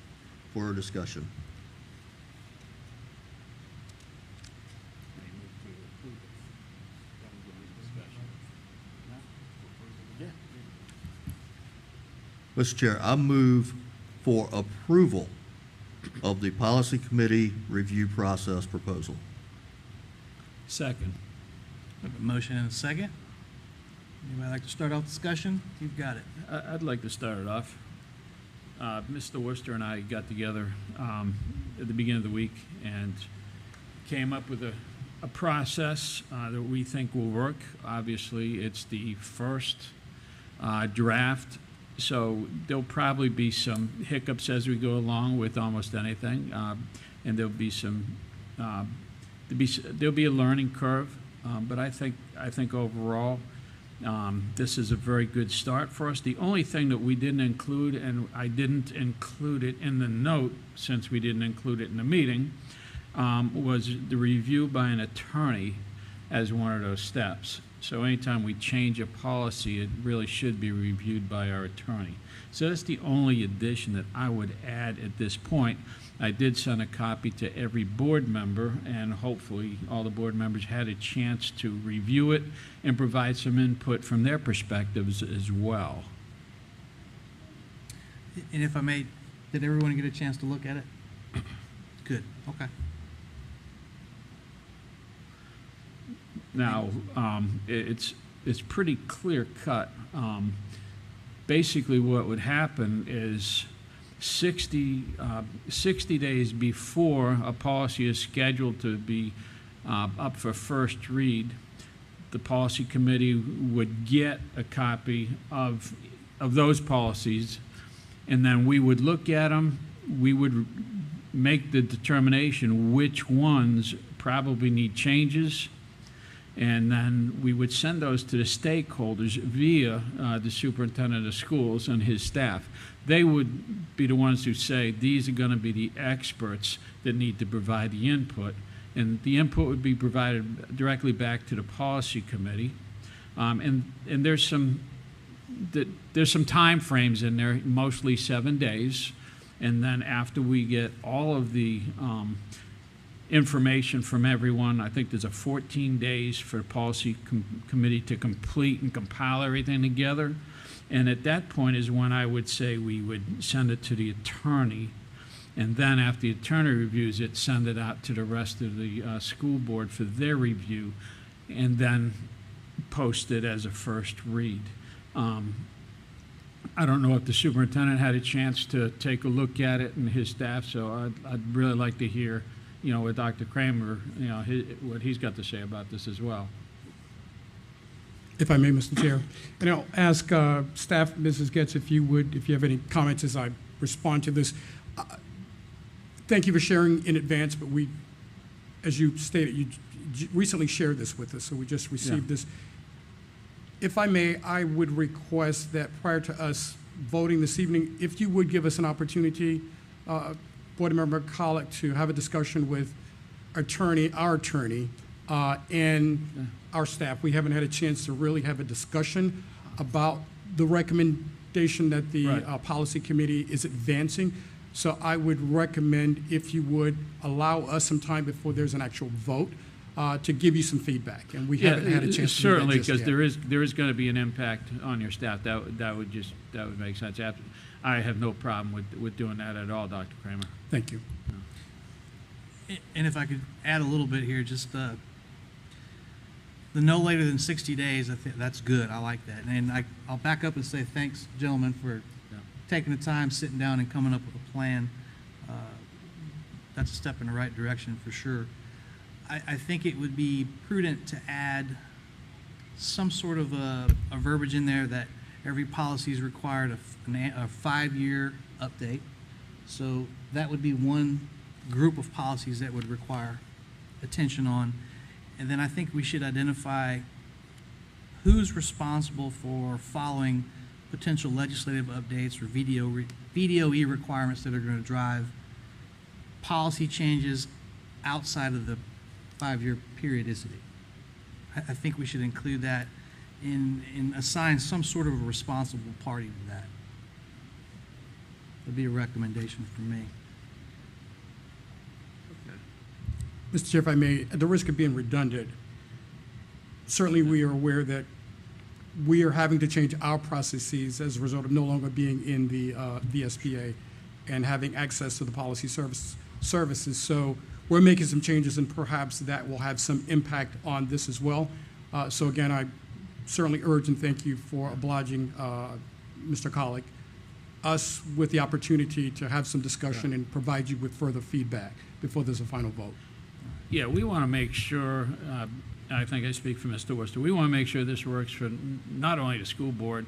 for discussion. Mr. Chair, I move for approval of the policy committee review process proposal. Second. We have a motion and a second. Anybody like to start off discussion? You've got it. I'd like to start it off. Mr. Worcester and I got together at the beginning of the week and came up with a process that we think will work. Obviously, it's the first draft, so there'll probably be some hiccups as we go along with almost anything, and there'll be there'll be a learning curve. But I think overall, this is a very good start for us. The only thing that we didn't include, and I didn't include it in the note since we didn't include it in the meeting, was the review by an attorney as one of those steps. So anytime we change a policy, it really should be reviewed by our attorney. So that's the only addition that I would add at this point. I did send a copy to every board member, and hopefully all the board members had a chance to review it and provide some input from their perspectives as well. And if I may, did everyone get a chance to look at it? Good, okay. Now, it's pretty clear cut. Basically, what would happen is 60 days before a policy is scheduled to be up for first read, the policy committee would get a copy of those policies, and then we would look at them. We would make the determination which ones probably need changes, and then we would send those to the stakeholders via the superintendent of schools and his staff. They would be the ones who say, these are going to be the experts that need to provide the input. And the input would be provided directly back to the policy committee. And there's some time frames in there, mostly 7 days. And then after we get all of the information from everyone, I think there's a 14 days for the policy committee to complete and compile everything together. And at that point is when I would say we would send it to the attorney, and then after the attorney reviews it, send it out to the rest of the school board for their review, and then post it as a first read. I don't know if the superintendent had a chance to take a look at it and his staff, so I'd really like to hear, with Dr. Kramer, what he's got to say about this as well. If I may, Mr. Chair. And I'll ask staff, Mrs. Getz, if you have any comments as I respond to this. Thank you for sharing in advance, but we, as you stated, you recently shared this with us, so we just received this. If I may, I would request that prior to us voting this evening, if you would give us an opportunity, Board Member Colick, to have a discussion with our attorney, and our staff. We haven't had a chance to really have a discussion about the recommendation that the policy committee is advancing. So I would recommend, if you would, allow us some time before there's an actual vote to give you some feedback. And we haven't had a chance to do that certainly, just because yet. there is going to be an impact on your staff. That would make sense. I have no problem with doing that at all, Dr. Kramer. Thank you. And if I could add a little bit here, just the no later than 60 days, I think that's good. I like that. And I'll back up and say thanks, gentlemen, for taking the time, sitting down, and coming up with a plan. That's a step in the right direction for sure. I think it would be prudent to add some sort of a verbiage in there that every policy is required a 5-year update. So that would be one group of policies that would require attention on. And then I think we should identify who's responsible for following potential legislative updates or VDOE requirements that are going to drive policy changes outside of the 5-year periodicity. I think we should include that and assign some sort of a responsible party to that. That'd be a recommendation from me. Mr. Chair, if I may, at the risk of being redundant, certainly we are aware that we are having to change our processes as a result of no longer being in the VSBA and having access to the policy services. So we're making some changes, and perhaps that will have some impact on this as well. So again, I certainly urge and thank you for obliging Mr. Colick us with the opportunity to have some discussion and provide you with further feedback before there's a final vote. Yeah, we want to make sure, I think I speak for Mr. Worcester, we want to make sure this works for not only the school board,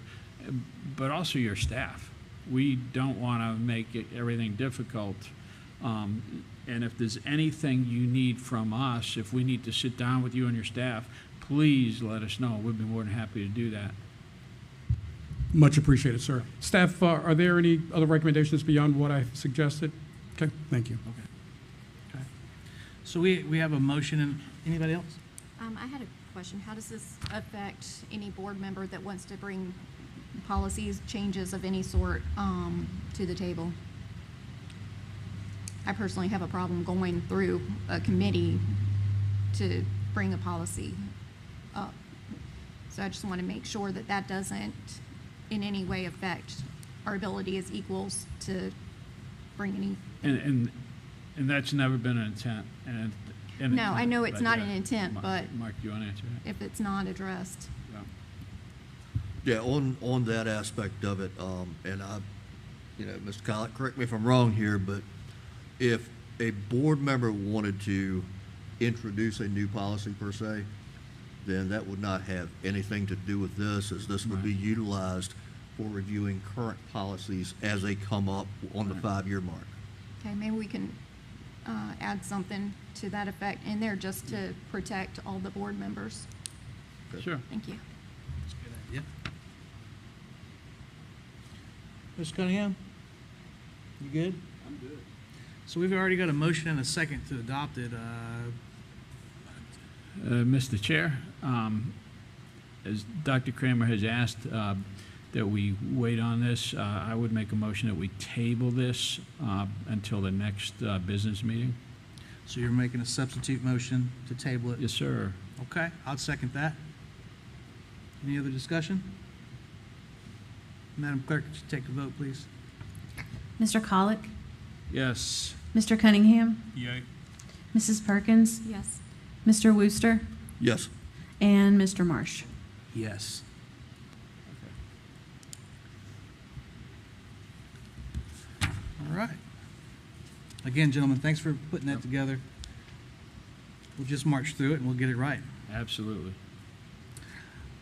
but also your staff. We don't want to make everything difficult. And if there's anything you need from us, if we need to sit down with you and your staff, please let us know. We'd be more than happy to do that. Much appreciated, sir. Staff, are there any other recommendations beyond what I've suggested? Okay, thank you. Okay. So we have a motion, and anybody else? I had a question. How does this affect any board member that wants to bring policies, changes of any sort to the table? I personally have a problem going through a committee to bring a policy up. So I just want to make sure that that doesn't in any way affect our ability as equals to bring any. And that's never been an intent. And No, I know it's not an intent, but Mark, do you want to answer that? if it's not addressed. Yeah, on that aspect of it, and Mr. Collett, correct me if I'm wrong here, but if a board member wanted to introduce a new policy per se, then that would not have anything to do with this, as this would be utilized for reviewing current policies as they come up on the 5-year mark. Okay, maybe we can add something to that effect in there just to protect all the board members. Okay. Sure. Thank you. That's a good idea. Mr. Cunningham? You good? I'm good. So we've already got a motion and a second to adopt it. Mr. Chair, as Dr. Kramer has asked that we wait on this, I would make a motion that we table this until the next business meeting. So you're making a substitute motion to table it? Yes, sir. Okay, I'll second that. Any other discussion? Madam Clerk, could you take the vote, please? Mr. Colick? Yes. Mr. Cunningham? Yay. Mrs. Perkins? Yes. Mr. Wooster? Yes. And Mr. Marsh? Yes. All right. Again, gentlemen, thanks for putting that together. We'll just march through it and we'll get it right. Absolutely.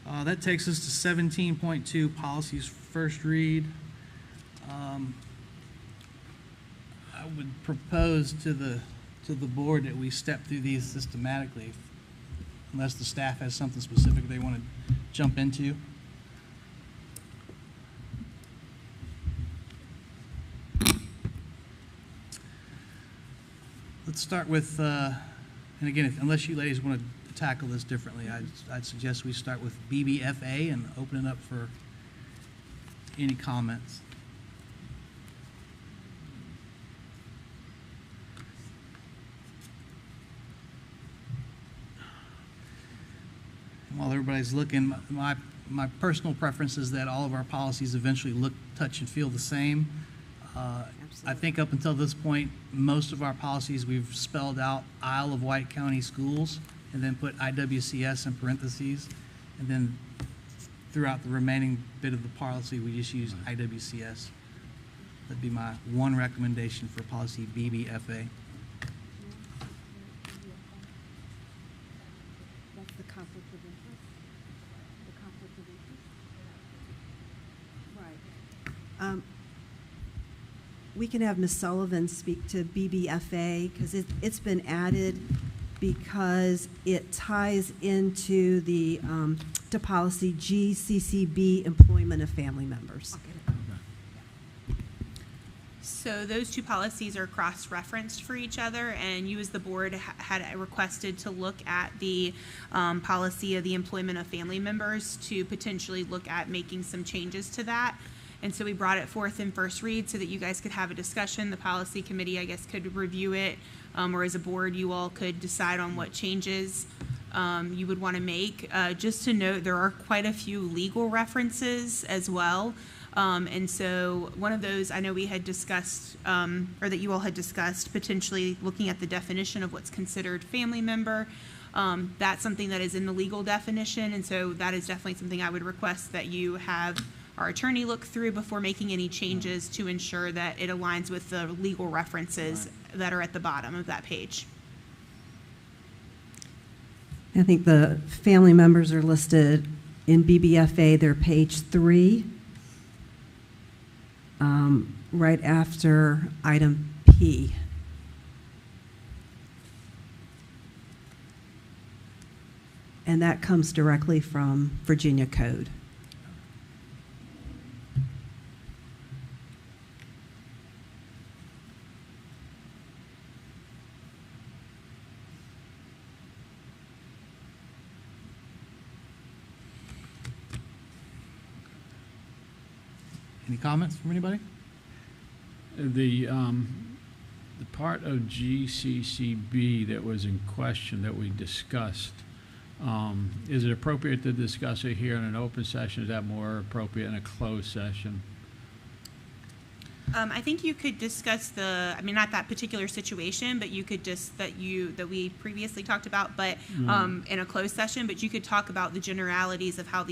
That takes us to 17.2, policies first read. I would propose to the board that we step through these systematically, unless the staff has something specific they want to jump into. Let's start with, and again, unless you ladies want to tackle this differently, I'd suggest we start with BBFA and open it up for any comments. While everybody's looking, my personal preference is that all of our policies eventually look, touch, and feel the same. I think up until this point, most of our policies we've spelled out Isle of Wight County Schools and then put IWCS in parentheses. And then throughout the remaining bit of the policy, we just use IWCS. That'd be my one recommendation for policy BBFA. That's the conflict of interest. The conflict of interest. Right. We can have Ms. Sullivan speak to BBFA because it's been added because it ties into the to policy GCCB, employment of family members. So those two policies are cross-referenced for each other, and you as the board had requested to look at the policy of the employment of family members to potentially look at making some changes to that. And so we brought it forth in first read so that you guys could have a discussion. The policy committee, I guess, could review it, or as a board, you all could decide on what changes you would want to make. Just to note, there are quite a few legal references as well. And so one of those I know we had discussed, or that you all had discussed, potentially looking at the definition of what's considered family member. That's something that is in the legal definition, and so that is definitely something I would request that you have our attorney look through before making any changes to ensure that it aligns with the legal references that are at the bottom of that page. I think the family members are listed in BBFA. They're page 3, right after item P. And that comes directly from Virginia Code. Any comments from anybody? The part of GCCB that was in question that we discussed, is it appropriate to discuss it here in an open session? Is that more appropriate in a closed session? I think you could discuss not that particular situation, but you could just, that we previously talked about, but in a closed session, but you could talk about the generalities of how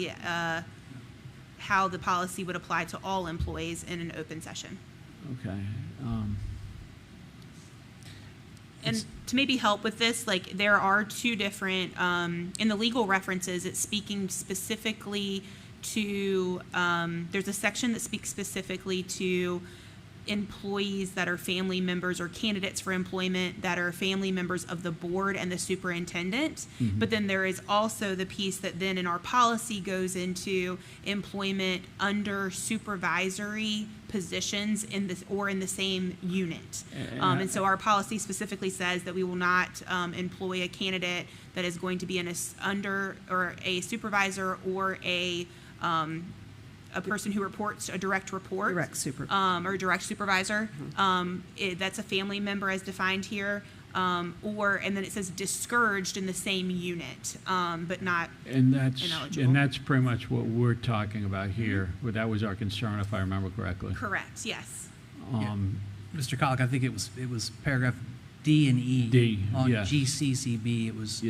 the policy would apply to all employees in an open session. Okay. And to maybe help with this, like there are two different, in the legal references, it's speaking specifically to, there's a section that speaks specifically to employees that are family members or candidates for employment that are family members of the board and the superintendent. Mm-hmm. But then there is also the piece that then in our policy goes into employment under supervisory positions in this or in the same unit. And so our policy specifically says that we will not employ a candidate that is going to be under or a supervisor or a person who reports a direct report, or direct supervisor. Mm-hmm. That's a family member as defined here, and then it says discouraged in the same unit, but not ineligible. And that's pretty much what we're talking about here. Mm-hmm. That was our concern, if I remember correctly. Correct. Yes. Mr. Collick, I think it was paragraph D and E. D, on yes. GCCB. It was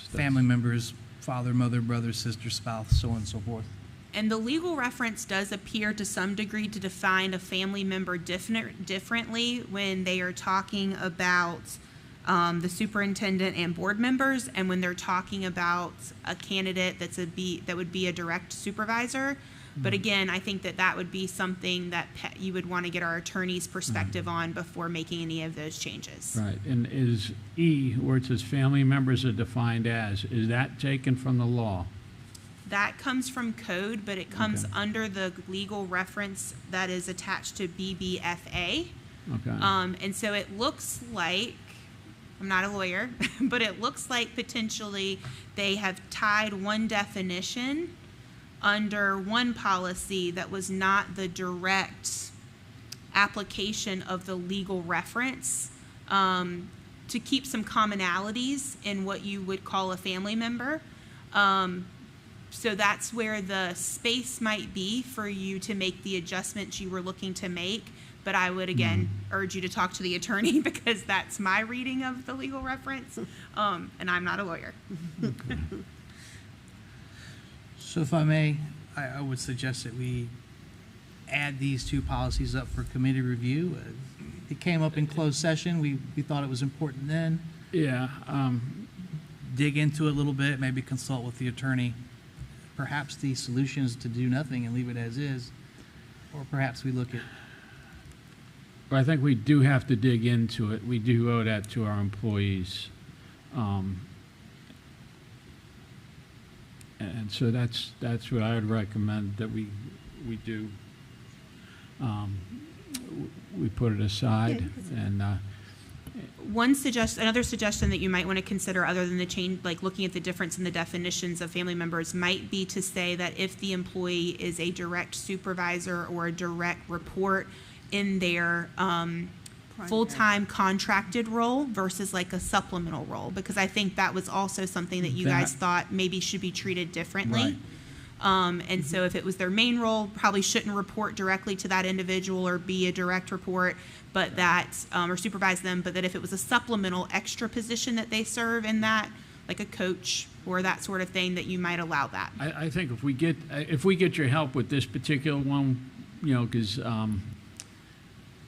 family members, father, mother, brother, sister, spouse, so on and so forth. And the legal reference does appear to some degree to define a family member differently when they are talking about the superintendent and board members, and when they're talking about a candidate that would be a direct supervisor. But again, I think that would be something that you would want to get our attorney's perspective on before making any of those changes. Right, and is E, where it says family members are defined as, is that taken from the law? That comes from code, but it comes under the legal reference that is attached to BBFA. Okay. And so it looks like, I'm not a lawyer, but it looks like potentially they have tied one definition under one policy that was not the direct application of the legal reference, to keep some commonalities in what you would call a family member. So that's where the space might be for you to make the adjustments you were looking to make. But I would, again, urge you to talk to the attorney because that's my reading of the legal reference, and I'm not a lawyer. So if I may, I would suggest that we add these two policies up for committee review. It came up in closed session. We thought it was important then. Yeah. Dig into it a little bit, maybe consult with the attorney. Perhaps the solution is to do nothing and leave it as is, or perhaps we look at. But I think we do have to dig into it. We do owe that to our employees. And so that's what I would recommend that we do. We put it aside, and Another suggestion that you might want to consider, other than the change, like looking at the difference in the definitions of family members, might be to say that if the employee is a direct supervisor or a direct report in their full-time contracted role versus like a supplemental role, because I think that was also something that you guys thought maybe should be treated differently. Right. And so if it was their main role, probably shouldn't report directly to that individual or be a direct report, but that, or supervise them, but that if it was a supplemental extra position that they serve in that, like a coach or that sort of thing, that you might allow that. I think if we get your help with this particular one, because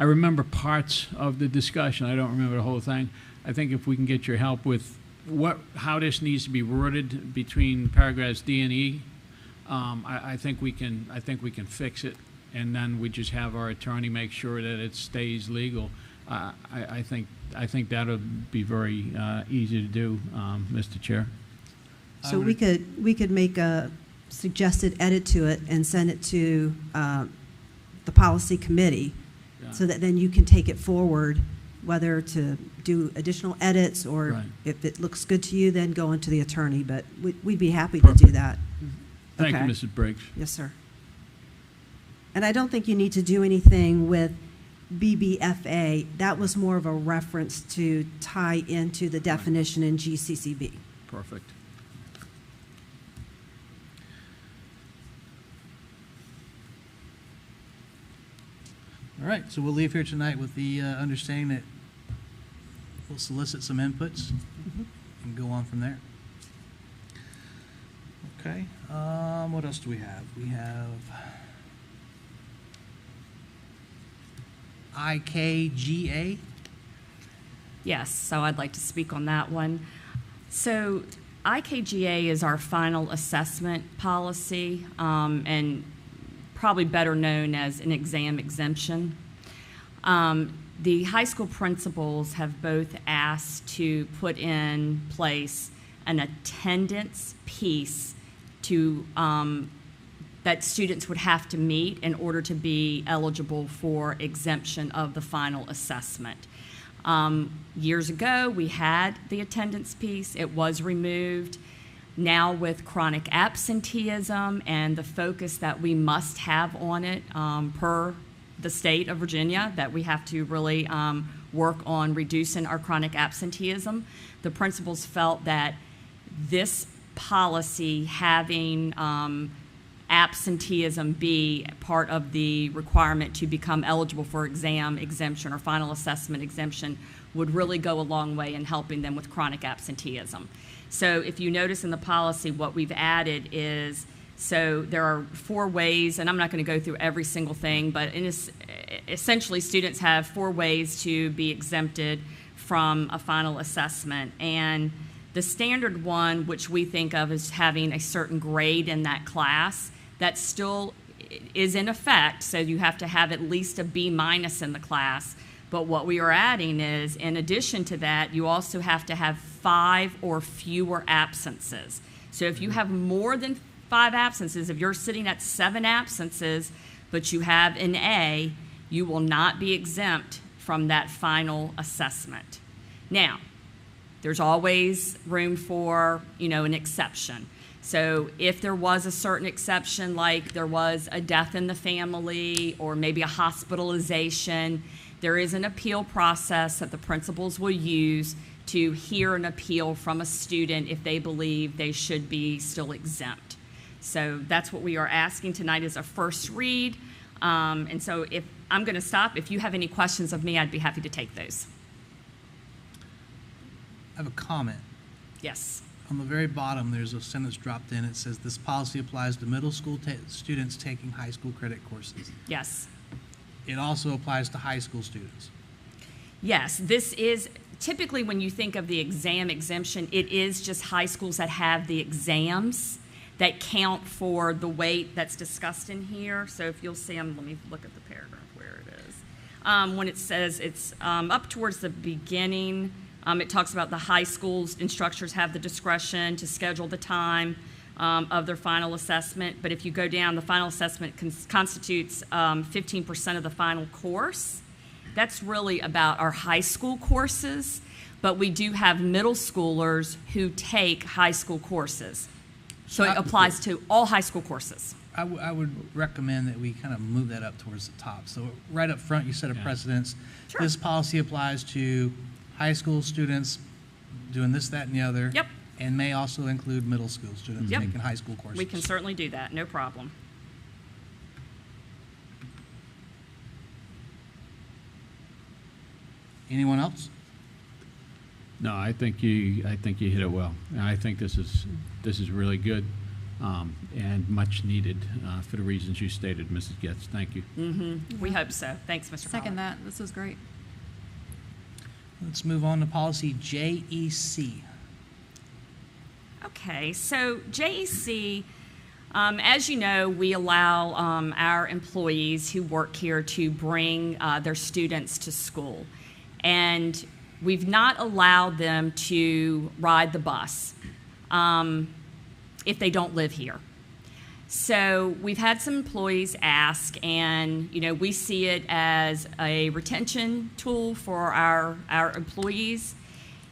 I remember parts of the discussion. I don't remember the whole thing. I think if we can get your help with how this needs to be worded between paragraphs D and E, I think we can fix it, and then we just have our attorney make sure that it stays legal. I think that would be very easy to do, Mr. Chair. So we could make a suggested edit to it and send it to the policy committee, so that then you can take it forward, whether to do additional edits or if it looks good to you, then go into the attorney. But we'd be happy to do that. Thank you, Mrs. Briggs. Yes, sir. And I don't think you need to do anything with BBFA. That was more of a reference to tie into the definition in GCCB. Perfect. All right, so we'll leave here tonight with the understanding that we'll solicit some inputs and go on from there. Okay, what else do we have? We have IKGA. Yes, so I'd like to speak on that one. So IKGA is our final assessment policy, and probably better known as an exam exemption. The high school principals have both asked to put in place an attendance piece to that students would have to meet in order to be eligible for exemption of the final assessment. Years ago, we had the attendance piece. It was removed. Now with chronic absenteeism and the focus that we must have on it per the state of Virginia, that we have to really work on reducing our chronic absenteeism, the principals felt that this policy having absenteeism be part of the requirement to become eligible for exam exemption or final assessment exemption would really go a long way in helping them with chronic absenteeism. So if you notice in the policy, what we've added is, so there are 4 ways, and I'm not going to go through every single thing, but essentially students have 4 ways to be exempted from a final assessment. And the standard one, which we think of as having a certain grade in that class, that still is in effect, so you have to have at least a B- in the class. But what we are adding is, in addition to that, you also have to have 5 or fewer absences. So if you have more than 5 absences, if you're sitting at 7 absences, but you have an A, you will not be exempt from that final assessment. Now, there's always room for, an exception. So if there was a certain exception, like there was a death in the family or maybe a hospitalization, there is an appeal process that the principals will use to hear an appeal from a student if they believe they should be still exempt. So that's what we are asking tonight as a first read. And so if I'm going to stop. If you have any questions of me, I'd be happy to take those. I have a comment. Yes. On the very bottom, there's a sentence dropped in. It says, this policy applies to middle school students taking high school credit courses. Yes. It also applies to high school students. Yes, this is typically when you think of the exam exemption, it is just high schools that have the exams that count for the weight that's discussed in here. So if you'll see them, let me look at the paragraph where it is. When it says it's up towards the beginning, it talks about the high schools instructors have the discretion to schedule the time of their final assessment. But if you go down, the final assessment constitutes 15% of the final course. That's really about our high school courses, but we do have middle schoolers who take high school courses. So it applies to all high school courses. I would recommend that we kind of move that up towards the top. So right up front, you set a precedence. Sure. This policy applies to high school students doing this, that, and the other. Yep. And may also include middle school students Yep. taking high school courses. We can certainly do that, no problem. Anyone else? No, I think you hit it well. And I think this is really good and much needed for the reasons you stated, Mrs. Getz. Thank you. Mm-hmm. We hope so. Thanks, Mr. Second Pollard. that. This was great. Let's move on to policy JEC. Okay, so JEC, as you know, we allow our employees who work here to bring their students to school. And we've not allowed them to ride the bus if they don't live here. So we've had some employees ask, and we see it as a retention tool for our employees.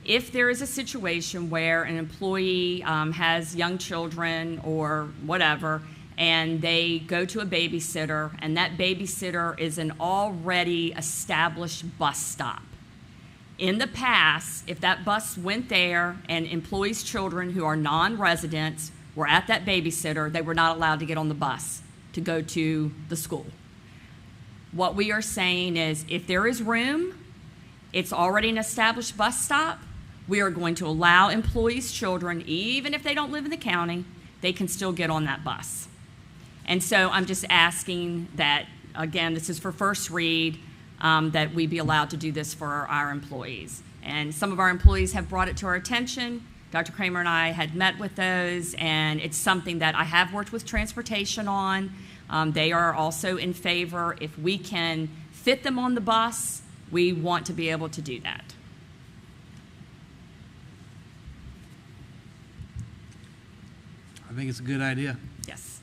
If there is a situation where an employee has young children or whatever, and they go to a babysitter, and that babysitter is an already established bus stop. In the past, if that bus went there and employees' children who are non-residents were at that babysitter, they were not allowed to get on the bus to go to the school. What we are saying is if there is room, it's already an established bus stop, we are going to allow employees' children, even if they don't live in the county, they can still get on that bus. And so I'm just asking that, again, this is for first read, that we be allowed to do this for our employees. And some of our employees have brought it to our attention. Dr. Kramer and I had met with those, and it's something that I have worked with transportation on. They are also in favor. If we can fit them on the bus, we want to be able to do that. I think it's a good idea. Yes.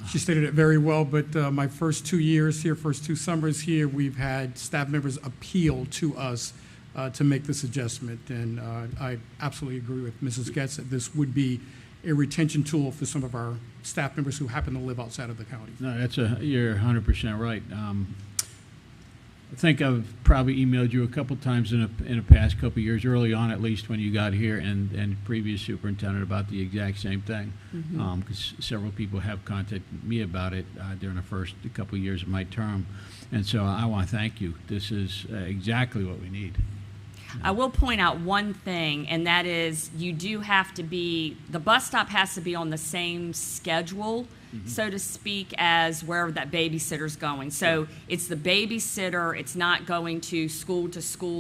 She stated it very well, but my first 2 years here, first 2 summers here, we've had staff members appeal to us to make this adjustment. And I absolutely agree with Mrs. Getz that this would be a retention tool for some of our staff members who happen to live outside of the county. No, you're 100% right. I think I've probably emailed you a couple times in the past couple of years, early on at least when you got here, and previous superintendent about the exact same thing. Because several people have contacted me about it during the first couple of years of my term. And so I want to thank you. This is exactly what we need. I will point out one thing, and that is you do have to be, the bus stop has to be on the same schedule so to speak, as wherever that babysitter's going. So it's the babysitter, it's not going to school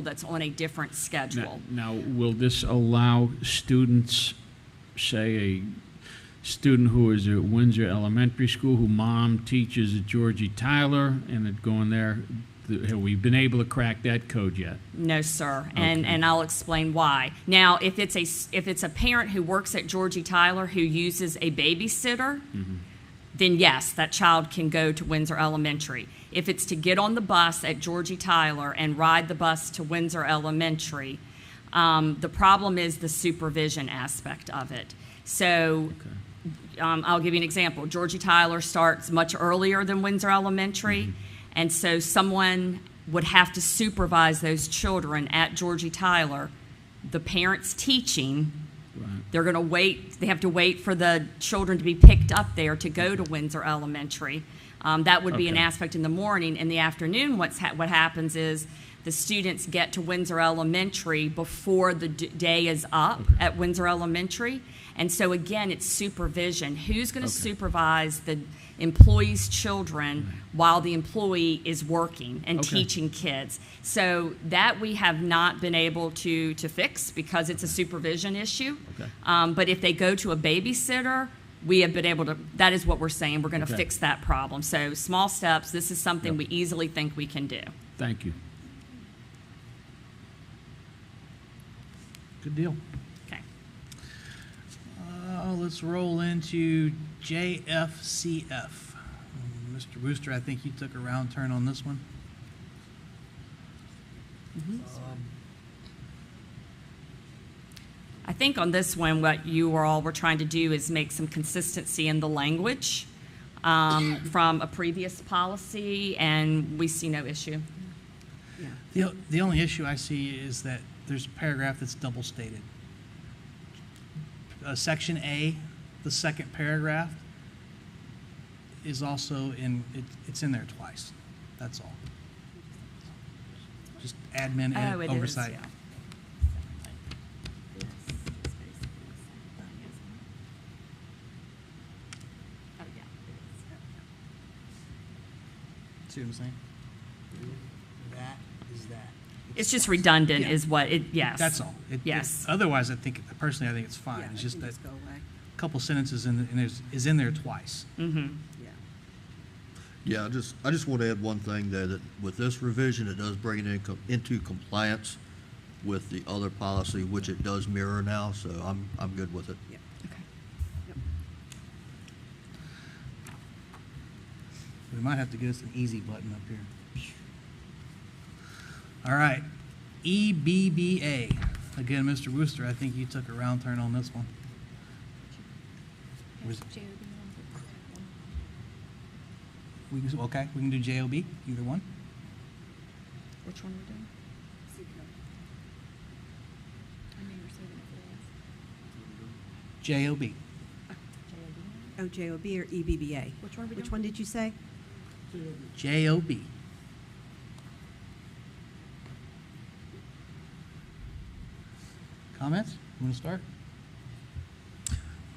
that's on a different schedule. Now, will this allow students, say a student who is at Windsor Elementary School, who mom teaches at Georgie Tyler, and it going there, have we been able to crack that code yet? No, sir, Okay. and I'll explain why. Now, if it's a parent who works at Georgie Tyler who uses a babysitter, then yes, that child can go to Windsor Elementary. If it's to get on the bus at Georgie Tyler and ride the bus to Windsor Elementary, the problem is the supervision aspect of it. So I'll give you an example. Georgie Tyler starts much earlier than Windsor Elementary, and so someone would have to supervise those children at Georgie Tyler. The parents teaching, they're going to wait. They have to wait for the children to be picked up there to go to Windsor Elementary. That would be an aspect in the morning. In the afternoon, what happens is the students get to Windsor Elementary before the day is up at Windsor Elementary. And so, again, it's supervision. Who's going to supervise the employee's children while the employee is working and teaching kids? So that we have not been able to fix because it's a supervision issue. But if they go to a babysitter, we have been able to, that is what we're saying, we're going to fix that problem. So small steps, this is something we easily think we can do. Thank you. Good deal. Okay. Let's roll into JFCF. Mr. Wooster, I think you took a round turn on this one. I think on this one, what you all were trying to do is make some consistency in the language from a previous policy, and we see no issue. The only issue I see is that there's a paragraph that's double stated. Section A, the second paragraph, is also it's in there twice. That's all. Just admin and oversight. See what I'm saying? That is that. It's just redundant is what it, yes. That's all. Yes. Otherwise, personally, I think it's fine. It's just that a couple sentences is in there twice. Yeah, I just want to add one thing there, that with this revision, it does bring it into compliance with the other policy, which it does mirror now, so I'm good with it. We might have to get us an easy button up here. All right, EBBA. Again, Mr. Wooster, I think you took a round turn on this one. We can do JOB, either one. Which one are we doing? JOB. Oh, JOB or EBBA? Which one are we doing? Which one did you say? JOB. Comments? You want to start?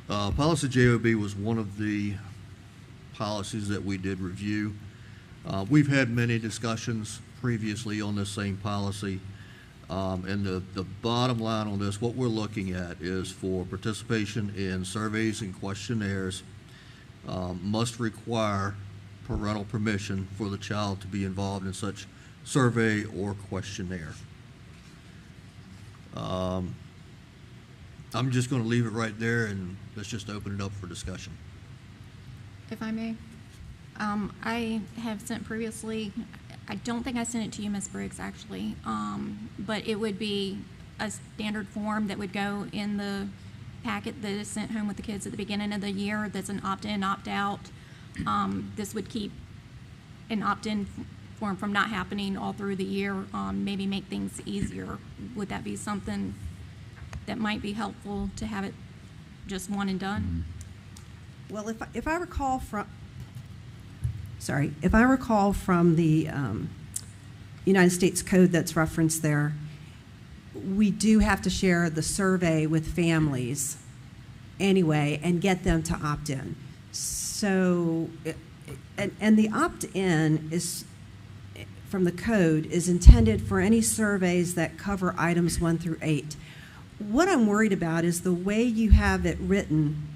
Policy JOB was one of the policies that we did review. We've had many discussions previously on this same policy. And the bottom line on this, what we're looking at is for participation in surveys and questionnaires must require parental permission for the child to be involved in such survey or questionnaire. I'm just going to leave it right there, and let's just open it up for discussion. If I may, I have sent previously, I don't think I sent it to you, Ms. Briggs, actually, but it would be a standard form that would go in the packet that is sent home with the kids at the beginning of the year. That's an opt-in, opt-out. This would keep an opt-in form from not happening all through the year, maybe make things easier. Would that be something that might be helpful to have it just one and done? Well, if I recall from, if I recall from the United States Code that's referenced there, we do have to share the survey with families anyway and get them to opt in. So, and the opt-in is, from the code, is intended for any surveys that cover items 1 through 8. What I'm worried about is the way you have it written,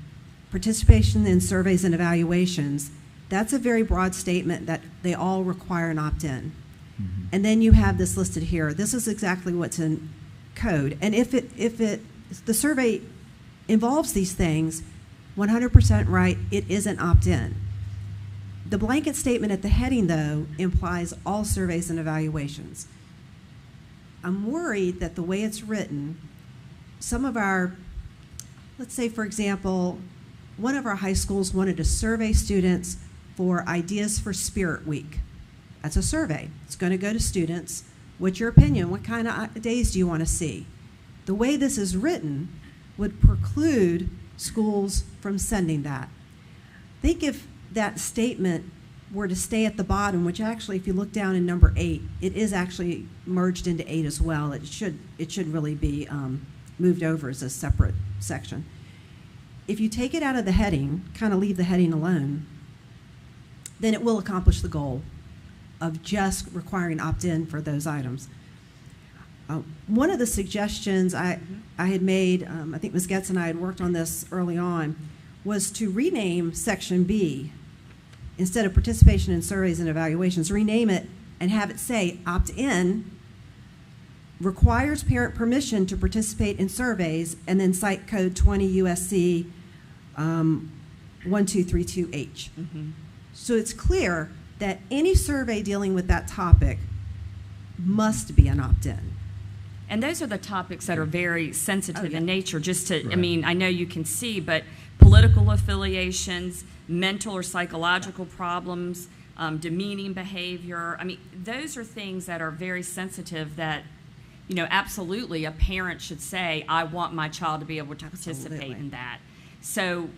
participation in surveys and evaluations. That's a very broad statement that they all require an opt-in. And then you have this listed here. This is exactly what's in code. And if the survey involves these things, 100% right, it is an opt-in. The blanket statement at the heading, though, implies all surveys and evaluations. I'm worried that the way it's written, some of our, let's say, for example, one of our high schools wanted to survey students for ideas for Spirit Week. That's a survey. It's going to go to students. What's your opinion? What kind of days do you want to see? The way this is written would preclude schools from sending that. Think if that statement were to stay at the bottom, which actually, if you look down in number 8, it is actually merged into 8 as well. It should really be moved over as a separate section. If you take it out of the heading, kind of leave the heading alone, then it will accomplish the goal of just requiring opt-in for those items. One of the suggestions I had made, I think Ms. Getz and I had worked on this early on, was to rename Section B, instead of participation in surveys and evaluations, rename it and have it say opt-in requires parent permission to participate in surveys, and then cite code 20 USC 1232H. So it's clear that any survey dealing with that topic must be an opt-in. And those are the topics that are very sensitive in nature. Just to, Right. I mean, I know you can see, but political affiliations, mental or psychological problems, demeaning behavior. I mean, those are things that are very sensitive that, you know, absolutely a parent should say, I want my child to be able to participate in that. So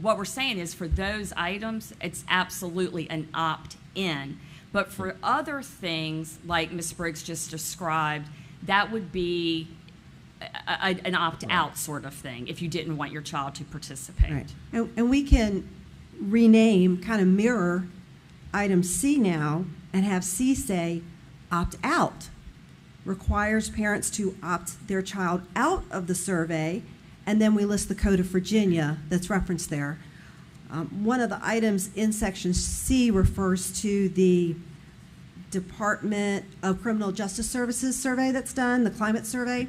what we're saying is for those items, it's absolutely an opt-in. But for other things, like Ms. Briggs just described, that would be an opt-out sort of thing if you didn't want your child to participate. Right. And we can rename, kind of mirror item C now, and have C say opt-out requires parents to opt their child out of the survey, and then we list the Code of Virginia that's referenced there. One of the items in Section C refers to the Department of Criminal Justice Services survey that's done, the climate survey.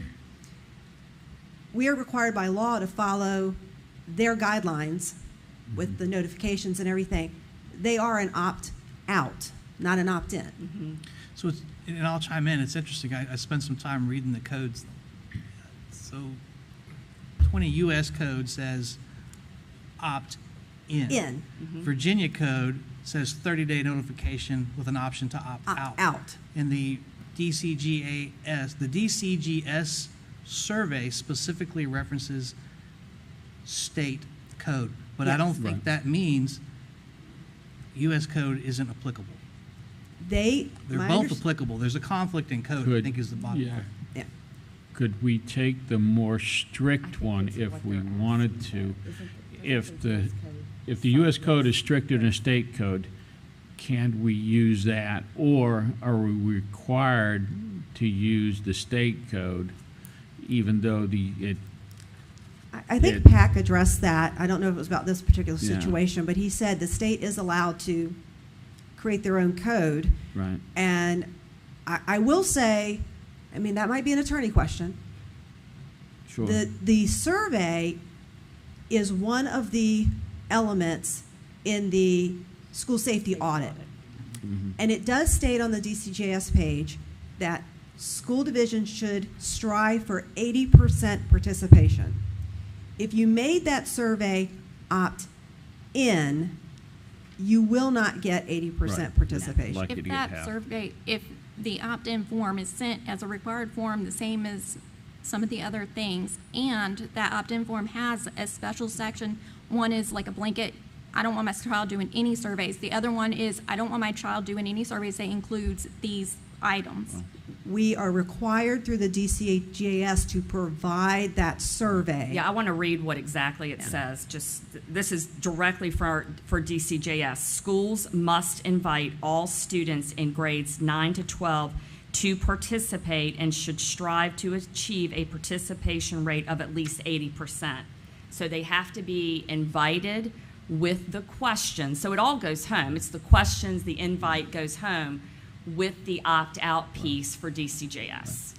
We are required by law to follow their guidelines with the notifications and everything. They are an opt-out, not an opt-in. So it's, and I'll chime in, it's interesting, I spent some time reading the codes. So 20 U.S. code says opt-in. Virginia code says 30-day notification with an option to opt-out. And the DCGS survey specifically references state code. But I don't think that means U.S. code isn't applicable. They're both applicable. There's a conflict in code, I think is the bottom line. Yeah. Could we take the more strict one if we wanted to? If the U.S. code is stricter than a state code, can we use that? Or are we required to use the state code, even though I think PAC addressed that. I don't know if it was about this particular Yeah. situation, but he said the state is allowed to create their own code. Right. And I will say, I mean, that might be an attorney question. Sure. The survey is one of the elements in the school safety audit. And it does state on the DCJS page that school divisions should strive for 80% participation. If you made that survey opt-in, you will not get 80% participation. Lucky to If get that half. survey, if the opt-in form is sent as a required form, the same as some of the other things, and that opt-in form has a special section, one is like a blanket, I don't want my child doing any surveys. The other one is, I don't want my child doing any surveys that includes these items. We are required through the DCJS to provide that survey. Yeah, I want to read what exactly it says. This is directly for DCJS. Schools must invite all students in grades 9 to 12 to participate and should strive to achieve a participation rate of at least 80%. So they have to be invited with the questions. So it all goes home. It's the questions, the invite goes home with the opt-out piece for DCJS.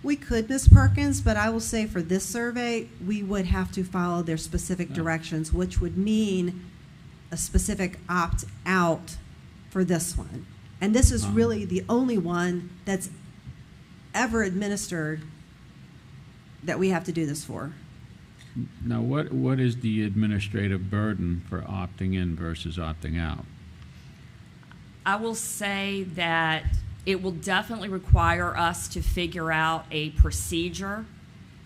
We could, Ms. Perkins, but I will say for this survey, we would have to follow their specific directions, which would mean a specific opt-out for this one. And this is really the only one that's ever administered that we have to do this for. Now, what is the administrative burden for opting in versus opting out? I will say that it will definitely require us to figure out a procedure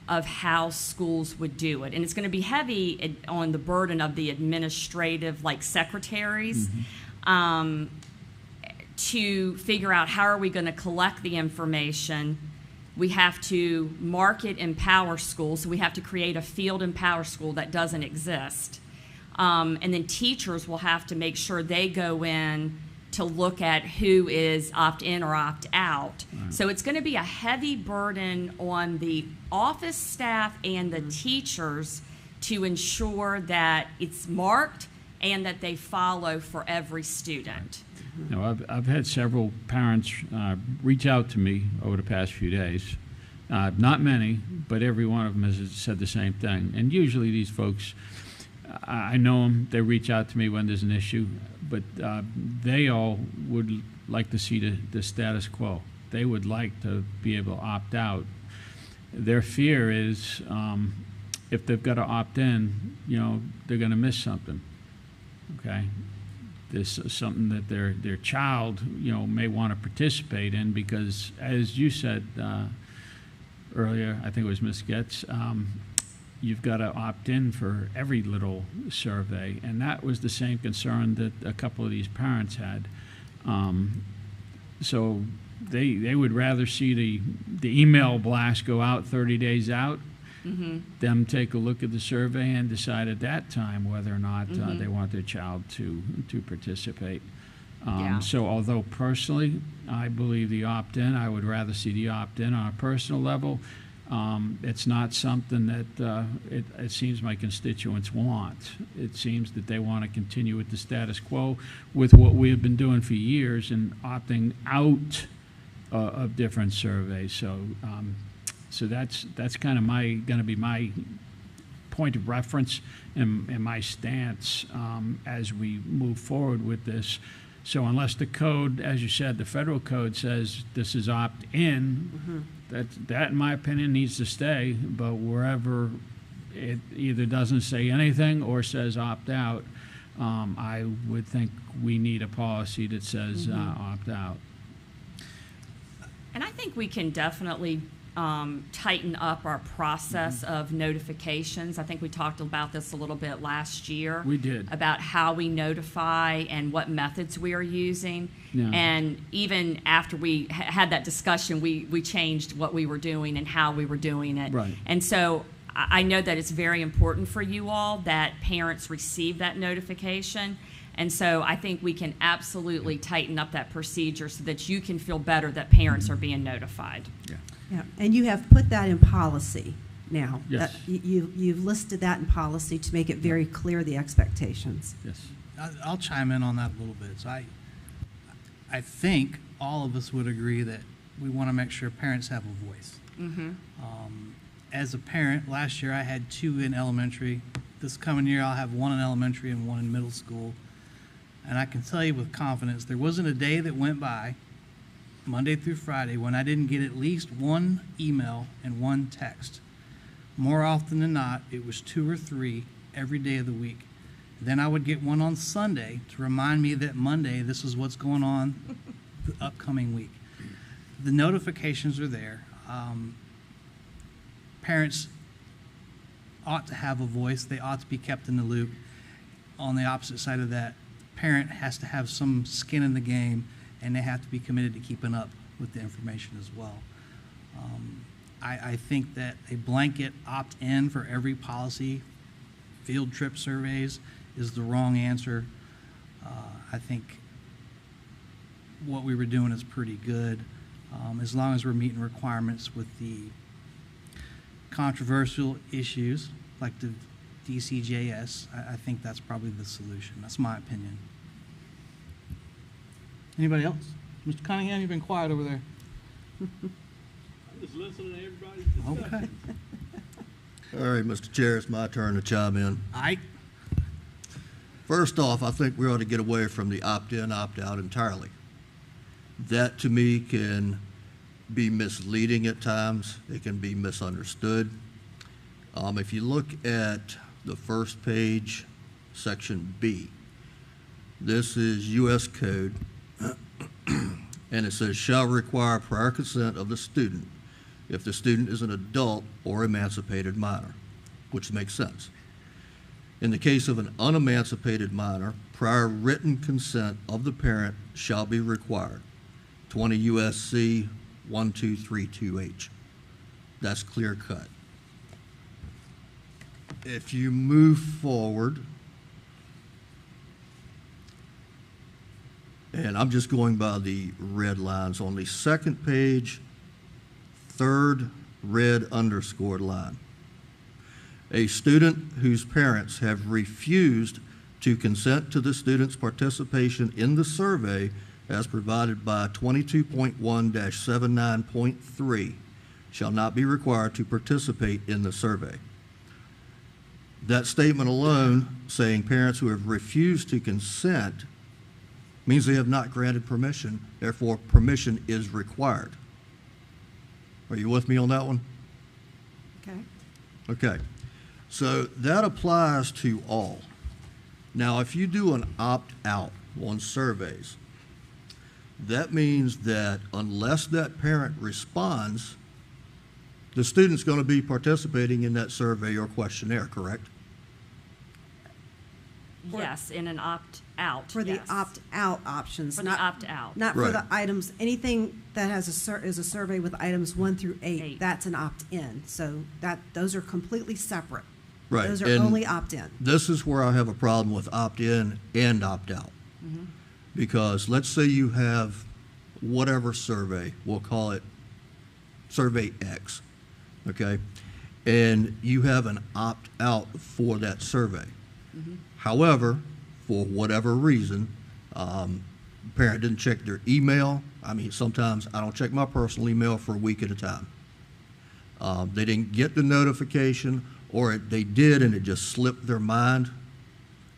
of how schools would do it. And it's going to be heavy on the burden of the administrative, like secretaries, to figure out how are we going to collect the information. We have to market Empower School, so we have to create a field Empower School that doesn't exist. And then teachers will have to make sure they go in to look at who is opt-in or opt-out. Right. So it's going to be a heavy burden on the office staff and the teachers to ensure that it's marked and that they follow for every student. You know, I've had several parents reach out to me over the past few days. Not many, but every one of them has said the same thing. And usually these folks, I know them, they reach out to me when there's an issue, but they all would like to see the status quo. They would like to be able to opt out. Their fear is if they've got to opt in, you know, they're going to miss something, okay? There's something that their child, you know, may want to participate in because, as you said earlier, I think it was Ms. Getz, you've got to opt in for every little survey, and that was the same concern that a couple of these parents had. So they would rather see the email blast go out 30 days out, them take a look at the survey and decide at that time whether or not they want their child to participate. So although personally I believe the opt-in, I would rather see the opt-in on a personal level. It's not something that it seems my constituents want. It seems that they want to continue with the status quo with what we have been doing for years and opting out of different surveys. So that's kind of going to be my point of reference and my stance as we move forward with this. So unless the code, as you said, the federal code says this is opt-in, that in my opinion needs to stay, but wherever it either doesn't say anything or says opt-out, I would think we need a policy that says opt-out. And I think we can definitely tighten up our process of notifications. I think we talked about this a little bit last year. We did. About how we notify and what methods we are using. Yeah. And even after we had that discussion, we changed what we were doing and how we were doing it. Right. And so I know that it's very important for you all that parents receive that notification. And so I think we can absolutely tighten up that procedure so that you can feel better that parents are being notified. Yeah. Yeah, and you have put that in policy now. Yes. You've listed that in policy to make it very clear the expectations. Yes. I'll chime in on that a little bit. So I think all of us would agree that we want to make sure parents have a voice. As a parent, last year I had 2 in elementary. This coming year I'll have 1 in elementary and 1 in middle school. And I can tell you with confidence, there wasn't a day that went by, Monday through Friday, when I didn't get at least 1 email and 1 text. More often than not, it was 2 or 3 every day of the week. Then I would get 1 on Sunday to remind me that Monday, this is what's going on the upcoming week. The notifications are there. Parents ought to have a voice. They ought to be kept in the loop. On the opposite side of that, parent has to have some skin in the game, and they have to be committed to keeping up with the information as well. I think that a blanket opt-in for every policy, field trip surveys, is the wrong answer. I think what we were doing is pretty good, as long as we're meeting requirements with the controversial issues like the DCJS. I think that's probably the solution. That's my opinion. Anybody else? Mr. Cunningham, you've been quiet over there. I'm just listening to everybody's Okay. All right, Mr. Chair, it's my turn to chime in. Aye. First off, I think we ought to get away from the opt-in, opt-out entirely. That, to me, can be misleading at times. It can be misunderstood. If you look at the first page, section B, this is U.S. Code, and it says, shall require prior consent of the student if the student is an adult or emancipated minor, which makes sense. In the case of an unemancipated minor, prior written consent of the parent shall be required. 20 U.S.C. 1232H. That's clear cut. If you move forward, and I'm just going by the red lines on the second page, third red underscored line. A student whose parents have refused to consent to the student's participation in the survey as provided by 22.1-79.3 shall not be required to participate in the survey. That statement alone, saying parents who have refused to consent, means they have not granted permission, therefore permission is required. Are you with me on that one? Okay. Okay. So that applies to all. Now, if you do an opt-out on surveys, that means that unless that parent responds, the student's going to be participating in that survey or questionnaire, correct? Yes, in an opt-out. For the yes. opt-out options. For the opt-out. Not for Right. the items, anything that has is a survey with items 1 through 8, Eight. that's an opt-in. So those are completely separate. Right. Those are And only opt-in. this is where I have a problem with opt-in and opt-out. Because let's say you have whatever survey, we'll call it Survey X, okay? And you have an opt-out for that survey. However, for whatever reason, parent didn't check their email. I mean, sometimes I don't check my personal email for a week at a time. They didn't get the notification, or they did and it just slipped their mind.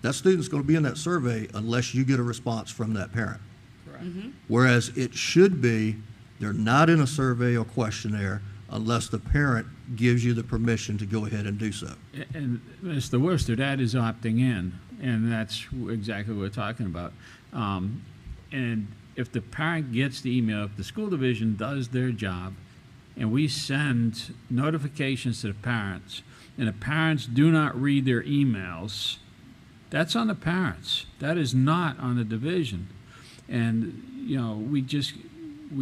That student's going to be in that survey unless you get a response from that parent. Correct. Whereas it should be, they're not in a survey or questionnaire unless the parent gives you the permission to go ahead and do so. And Mr. Worcester, that is opting in, and that's exactly what we're talking about. And if the parent gets the email, if the school division does their job, and we send notifications to the parents, and the parents do not read their emails, that's on the parents. That is not on the division. And, you know, we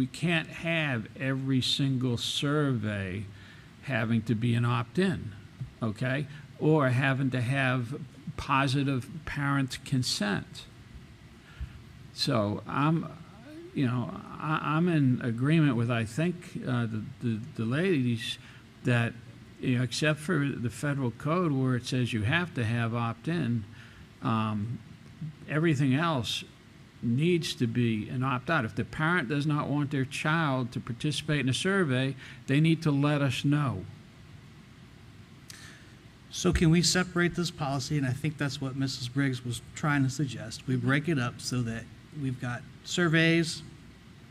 can't have every single survey having to be an opt-in, okay? Or having to have positive parent consent. So I'm in agreement with, I think, the ladies that, you know, except for the federal code where it says you have to have opt-in, everything else needs to be an opt-out. If the parent does not want their child to participate in a survey, they need to let us know. So can we separate this policy, and I think that's what Mrs. Briggs was trying to suggest. We break it up so that we've got surveys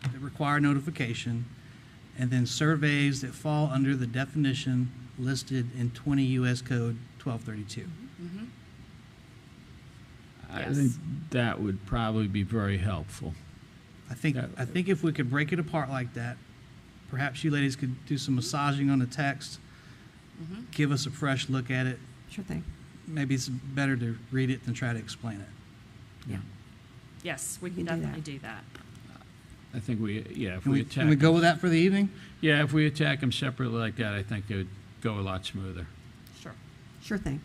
that require notification, and then surveys that fall under the definition listed in 20 U.S. Code 1232. I think that would probably be very helpful. I think if we could break it apart like that, perhaps you ladies could do some massaging on the text, give us a fresh look at it. Sure thing. Maybe it's better to read it than try to explain it. Yeah. Yes, we can can do definitely do that. I think if Can we we, attack. can we go with that for the evening? Yeah, if we attack them separately like that, I think it would go a lot smoother. Sure thing.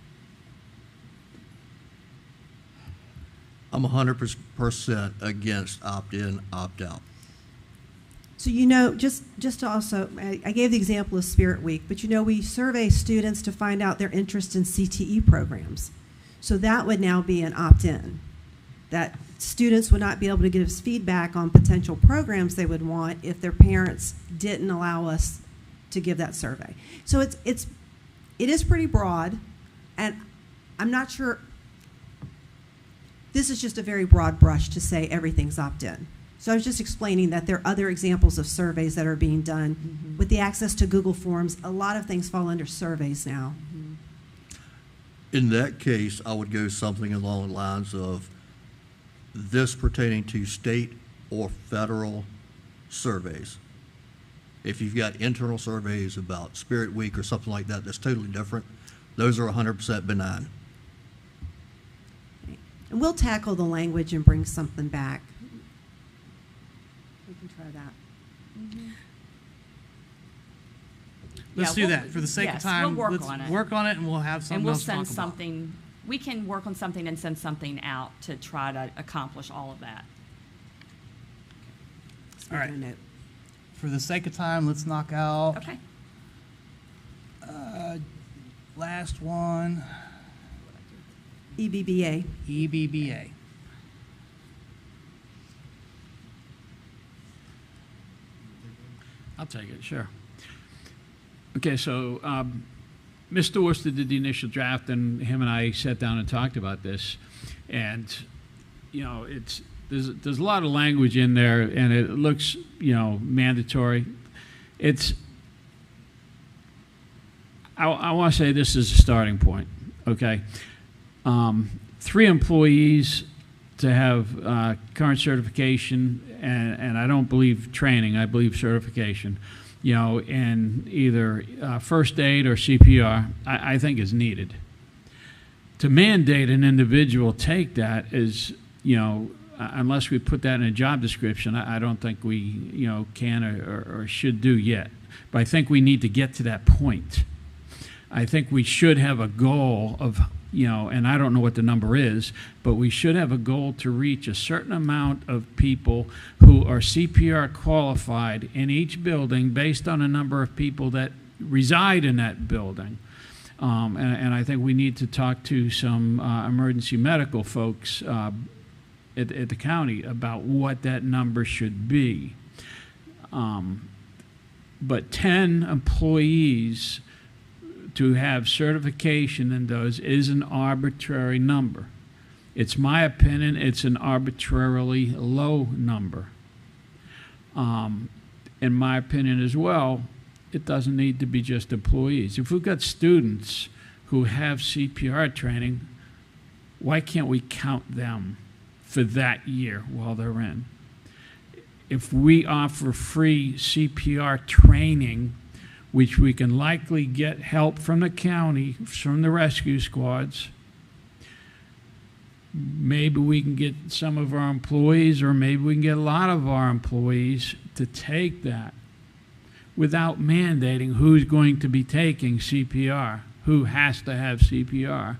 I'm 100% against opt-in, opt-out. So, just to also, I gave the example of Spirit Week, but we survey students to find out their interest in CTE programs. So that would now be an opt-in. That students would not be able to give us feedback on potential programs they would want if their parents didn't allow us to give that survey. So it is pretty broad, and I'm not sure, this is just a very broad brush to say everything's opt-in. So I was just explaining that there are other examples of surveys that are being done. With the access to Google Forms, a lot of things fall under surveys now. In that case, I would go something along the lines of this pertaining to state or federal surveys. If you've got internal surveys about Spirit Week or something like that, that's totally different. Those are 100% benign. And we'll tackle the language and bring something back. We can try that. Let's do that for the sake of time. We'll work let's on it. work on it, and we'll have something And we'll else to send talk something, we can work on something and send something out to try to accomplish all of that. All right. For the sake of time, let's knock out. Okay. Last one. EBBA. EBBA. I'll take it, sure. Okay, so Mr. Worcester did the initial draft, and him and I sat down and talked about this. And, there's a lot of language in there, and it looks, mandatory. I want to say this is a starting point, okay? 3 employees to have current certification, and I don't believe training, I believe certification, in either first aid or CPR, I think is needed. To mandate an individual take that is, unless we put that in a job description, I don't think we, can or should do yet. But I think we need to get to that point. I think we should have a goal of, and I don't know what the number is, but we should have a goal to reach a certain amount of people who are CPR qualified in each building based on a number of people that reside in that building. And I think we need to talk to some emergency medical folks at the county about what that number should be. But 10 employees to have certification in those is an arbitrary number. It's my opinion, it's an arbitrarily low number. In my opinion as well, it doesn't need to be just employees. If we've got students who have CPR training, why can't we count them for that year while they're in? If we offer free CPR training, which we can likely get help from the county, from the rescue squads, maybe we can get some of our employees, or maybe we can get a lot of our employees to take that without mandating who's going to be taking CPR, who has to have CPR,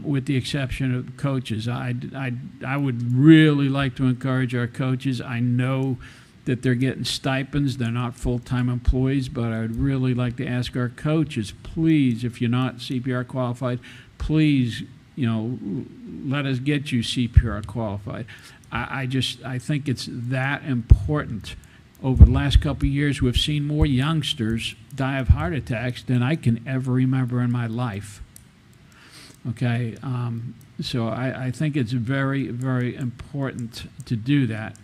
with the exception of coaches. I would really like to encourage our coaches. I know that they're getting stipends. They're not full-time employees, but I'd really like to ask our coaches, please, if you're not CPR qualified, please, let us get you CPR qualified. I think it's that important. Over the last couple of years, we've seen more youngsters die of heart attacks than I can ever remember in my life. Okay, so I think it's very, very important to do that.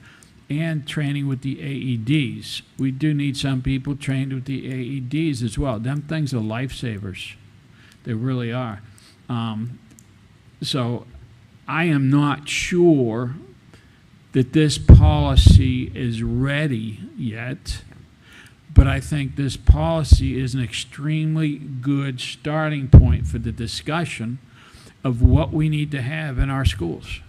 And training with the AEDs. We do need some people trained with the AEDs as well. Them things are lifesavers. They really are. So I am not sure that this policy is ready yet, but I think this policy is an extremely good starting point for the discussion of what we need to have in our schools.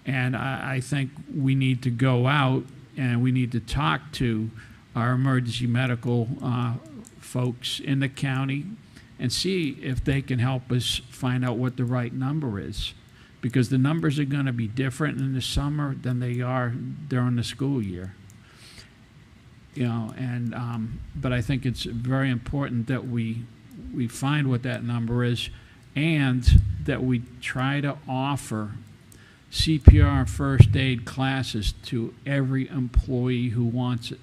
And I think we need to go out and we need to talk to our emergency medical folks in the county and see if they can help us find out what the right number is. Because the numbers are going to be different in the summer than they are during the school year. You know, and but I think it's very important that we find what that number is, and that we try to offer CPR and first aid classes to every employee who wants it.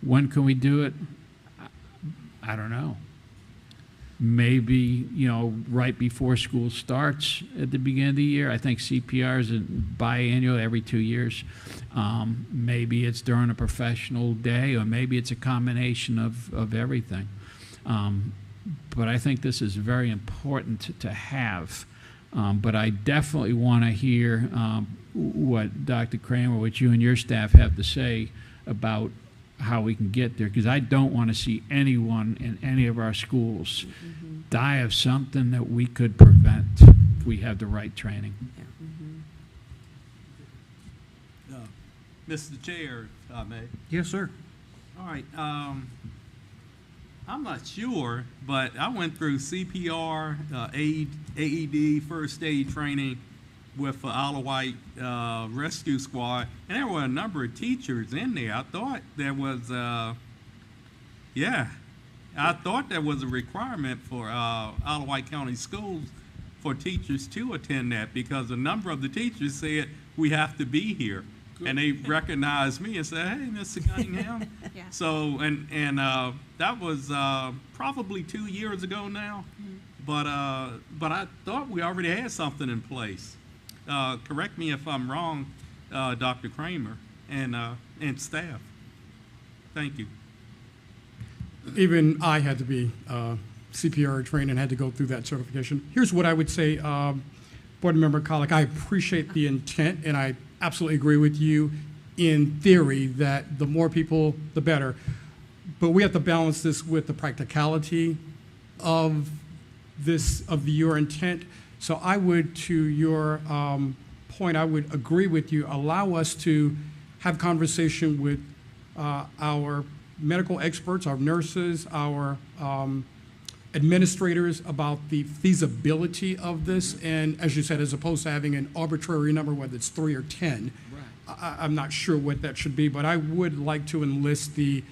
When can we do it? I don't know. Maybe, you know, right before school starts at the beginning of the year. I think CPR is biannual, every 2 years. Maybe it's during a professional day, or maybe it's a combination of everything. But I think this is very important to have. But I definitely want to hear what Dr. Kramer, what you and your staff have to say about how we can get there, because I don't want to see anyone in any of our schools die of something that we could prevent if we have the right training. Mr. Chair, if I may. Yes, sir. All right. I'm not sure, but I went through CPR, AED, first aid training with Isle of Wight Rescue Squad, and there were a number of teachers in there. I thought there was, I thought there was a requirement for Isle of Wight County Schools for teachers to attend that, because a number of the teachers said we have to be here. And they recognized me and said, "Hey, Mr. Cunningham." Yeah. So, and that was probably 2 years ago now. But I thought we already had something in place. Correct me if I'm wrong, Dr. Kramer and staff. Thank you. Even I had to be CPR trained and had to go through that certification. Here's what I would say, Board Member Colick, I appreciate the intent, and I absolutely agree with you in theory that the more people, the better. But we have to balance this with the practicality of your intent. So I would, to your point, I would agree with you. Allow us to have conversation with our medical experts, our nurses, our administrators about the feasibility of this. And as you said, as opposed to having an arbitrary number, whether it's 3 or 10, I'm not sure what that should be, but I would like to enlist the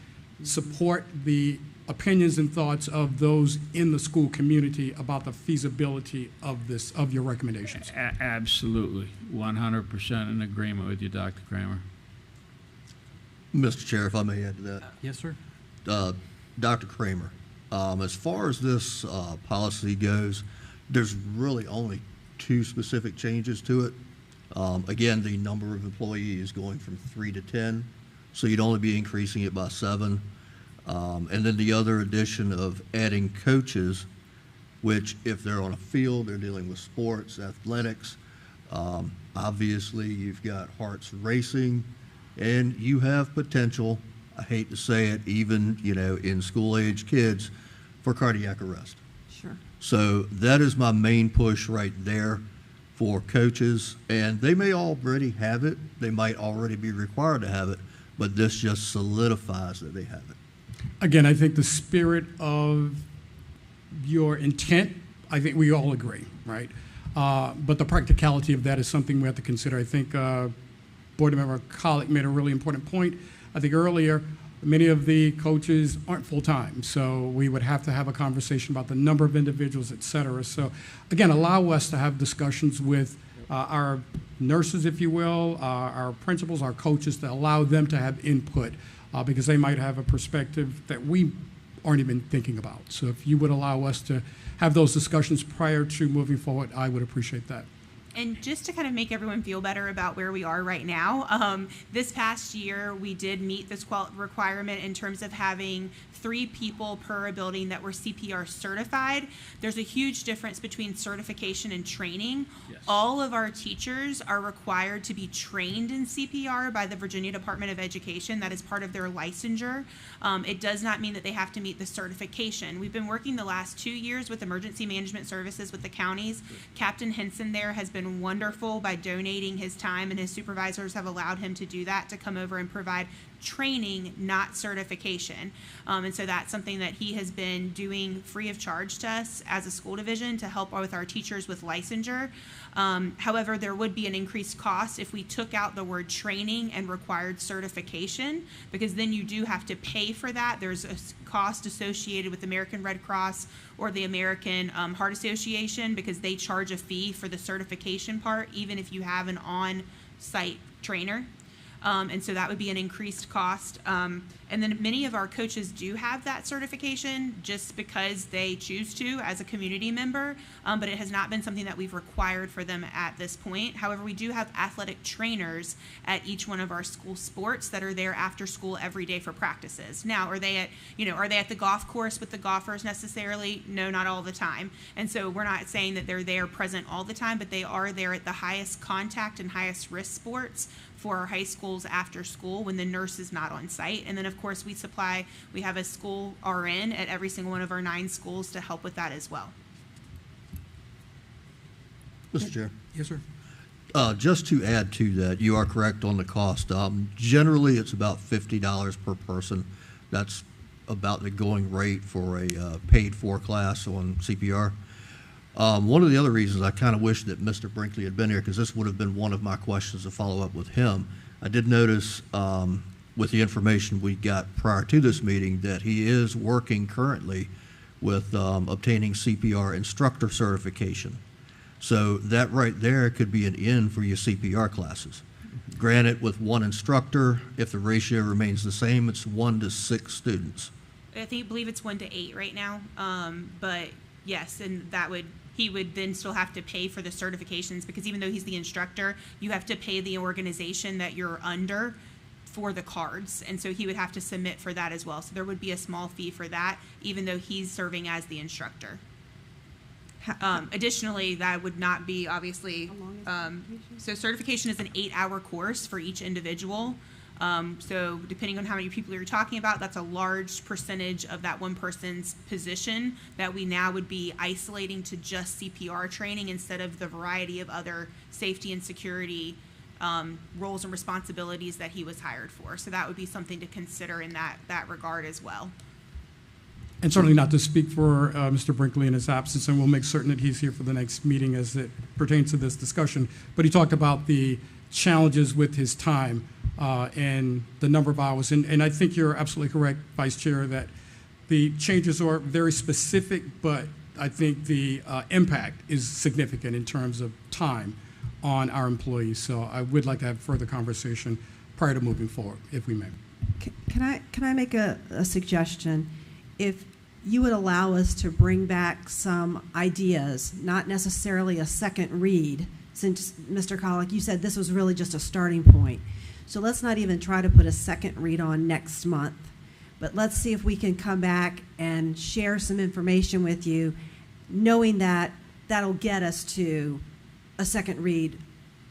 support, the opinions and thoughts of those in the school community about the feasibility of this, of your recommendations. Absolutely, 100% in agreement with you, Dr. Kramer. Mr. Chair, if I may add to that. Yes, sir. Dr. Kramer, as far as this policy goes, there's really only 2 specific changes to it. Again, the number of employees going from 3 to 10, so you'd only be increasing it by 7. And then the other addition of adding coaches, which if they're on a field, they're dealing with sports, athletics. Obviously, you've got hearts racing, and you have potential, I hate to say it, even, in school-age kids, for cardiac arrest. Sure. So that is my main push right there for coaches, and they may already have it. They might already be required to have it, but this just solidifies that they have it. Again, I think the spirit of your intent, I think we all agree, right? But the practicality of that is something we have to consider. I think Board Member Colick made a really important point. I think earlier, many of the coaches aren't full-time, so we would have to have a conversation about the number of individuals, et cetera. So again, allow us to have discussions with our nurses, if you will, our principals, our coaches, to allow them to have input, because they might have a perspective that we aren't even thinking about. So if you would allow us to have those discussions prior to moving forward, I would appreciate that. And just to kind of make everyone feel better about where we are right now, this past year we did meet this requirement in terms of having 3 people per building that were CPR certified. There's a huge difference between certification and training. Yes. All of our teachers are required to be trained in CPR by the Virginia Department of Education. That is part of their licensure. It does not mean that they have to meet the certification. We've been working the last 2 years with emergency management services with the counties. Captain Henson there has been been wonderful by donating his time, and his supervisors have allowed him to do that, to come over and provide training, not certification. And so that's something that he has been doing free of charge to us as a school division to help with our teachers with licensure. However, there would be an increased cost if we took out the word training and required certification, because then you do have to pay for that. There's a cost associated with the American Red Cross or the American Heart Association, because they charge a fee for the certification part, even if you have an on-site trainer. And so that would be an increased cost. And then many of our coaches do have that certification just because they choose to as a community member, but it has not been something that we've required for them at this point. However, we do have athletic trainers at each one of our school sports that are there after school every day for practices. Now, are they at the golf course with the golfers necessarily? No, not all the time. And so we're not saying that they're there present all the time, but they are there at the highest contact and highest risk sports for our high schools after school when the nurse is not on site. And then of course we have a school RN at every single one of our 9 schools to help with that as well. Mr. Chair. Yes, sir. Just to add to that, you are correct on the cost. Generally, it's about $50 per person. That's about the going rate for a paid-for class on CPR. One of the other reasons I kind of wish that Mr. Brinkley had been here, because this would have been one of my questions to follow up with him. I did notice with the information we got prior to this meeting that he is working currently with obtaining CPR instructor certification. So that right there could be an in for your CPR classes. Granted, with one instructor, if the ratio remains the same, it's 1 to 6 students. I believe it's 1 to 8 right now, but yes, and he would then still have to pay for the certifications, because even though he's the instructor, you have to pay the organization that you're under for the cards, and so he would have to submit for that as well. So there would be a small fee for that, even though he's serving as the instructor. Additionally, that would not be obviously, so certification is an 8-hour course for each individual. So depending on how many people you're talking about, that's a large percentage of that one person's position that we now would be isolating to just CPR training instead of the variety of other safety and security roles and responsibilities that he was hired for. So that would be something to consider in that regard as well. And certainly not to speak for Mr. Brinkley in his absence, and we'll make certain that he's here for the next meeting as it pertains to this discussion. But he talked about the challenges with his time and the number of hours. And I think you're absolutely correct, Vice Chair, that the changes are very specific, but I think the impact is significant in terms of time on our employees. So I would like to have further conversation prior to moving forward, if we may. Can I make a suggestion? If you would allow us to bring back some ideas, not necessarily a second read, since Mr. Collick, you said this was really just a starting point. So let's not even try to put a second read on next month, but let's see if we can come back and share some information with you, knowing that that'll get us to a second read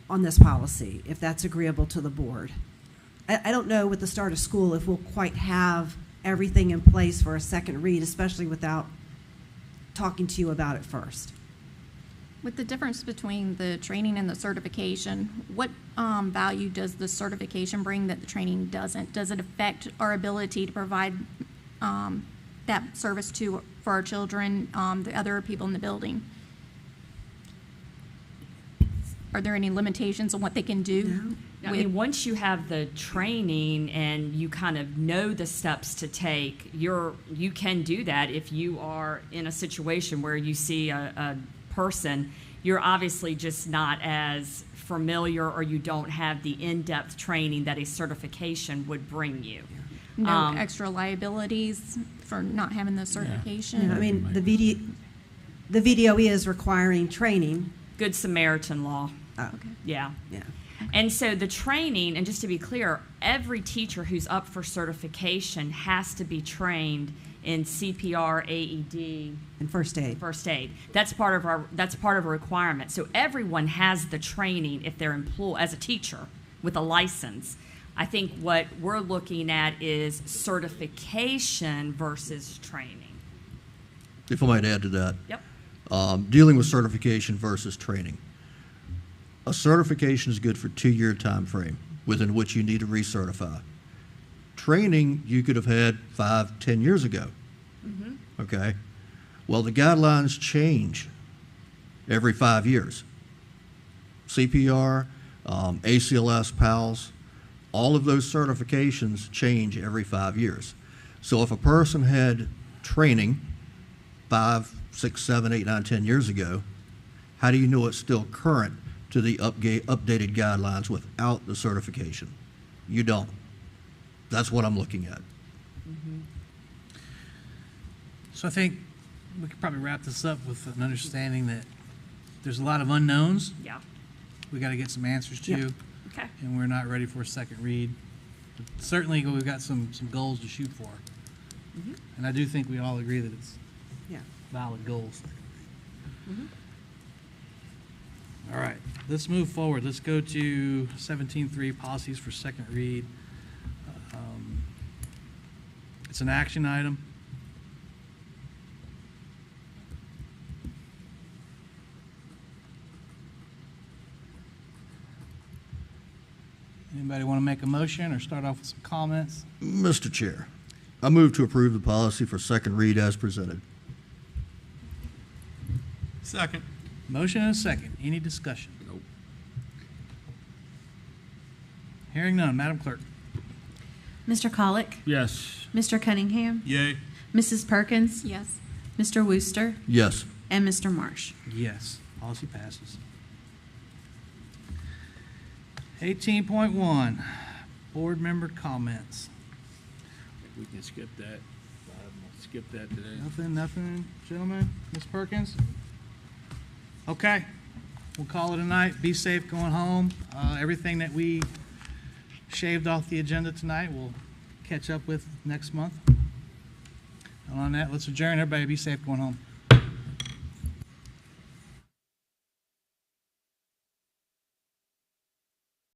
on this policy, if that's agreeable to the board. I don't know with the start of school if we'll quite have everything in place for a second read, especially without talking to you about it first. With the difference between the training and the certification, what value does the certification bring that the training doesn't? Does it affect our ability to provide that service for our children, the other people in the building? Are there any limitations on what they can do? No. I mean, once you have the training and you kind of know the steps to take, you can do that. If you are in a situation where you see a person, you're obviously just not as familiar, or you don't have the in-depth training that a certification would bring you. No extra liabilities for not having the certification? I mean, the VDOE is requiring training. Good Samaritan law. Oh, okay. Yeah. Yeah. And so the training, and just to be clear, every teacher who's up for certification has to be trained in CPR, AED, and first aid. First aid. That's part of a requirement. So everyone has the training if they're employed as a teacher with a license. I think what we're looking at is certification versus training. If I might add to that. Yep. Dealing with certification versus training. A certification is good for 2-year time frame within which you need to recertify. Training, you could have had 5, 10 years ago. Okay? Well, the guidelines change every 5 years. CPR, ACLS, PALS, all of those certifications change every 5 years. So if a person had training 5, 6, 7, 8, 9, 10 years ago, how do you know it's still current to the updated guidelines without the certification? You don't. That's what I'm looking at. So I think we could probably wrap this up with an understanding that there's a lot of unknowns Yeah. we got to get some answers to, Yeah. Okay. and we're not ready for a second read. But certainly, we've got some goals to shoot for, and I do think we all agree that it's Yeah. valid goals. All right, let's move forward. Let's go to 17.3, policies for second read. It's an action item. Anybody want to make a motion or start off with some comments? Mr. Chair, I move to approve the policy for second read as presented. Second. Motion and a second. Any discussion? Nope. Hearing none. Madam Clerk. Mr. Colick? Yes. Mr. Cunningham? Yay. Mrs. Perkins? Yes. Mr. Wooster? Yes. And Mr. Marsh? Yes. Policy passes. 18.1, board member comments. We can skip that. Skip that today. Nothing, gentlemen? Ms. Perkins? Okay. We'll call it a night. Be safe going home. Everything that we shaved off the agenda tonight, we'll catch up with next month. And on that, let's adjourn. Everybody be safe going home.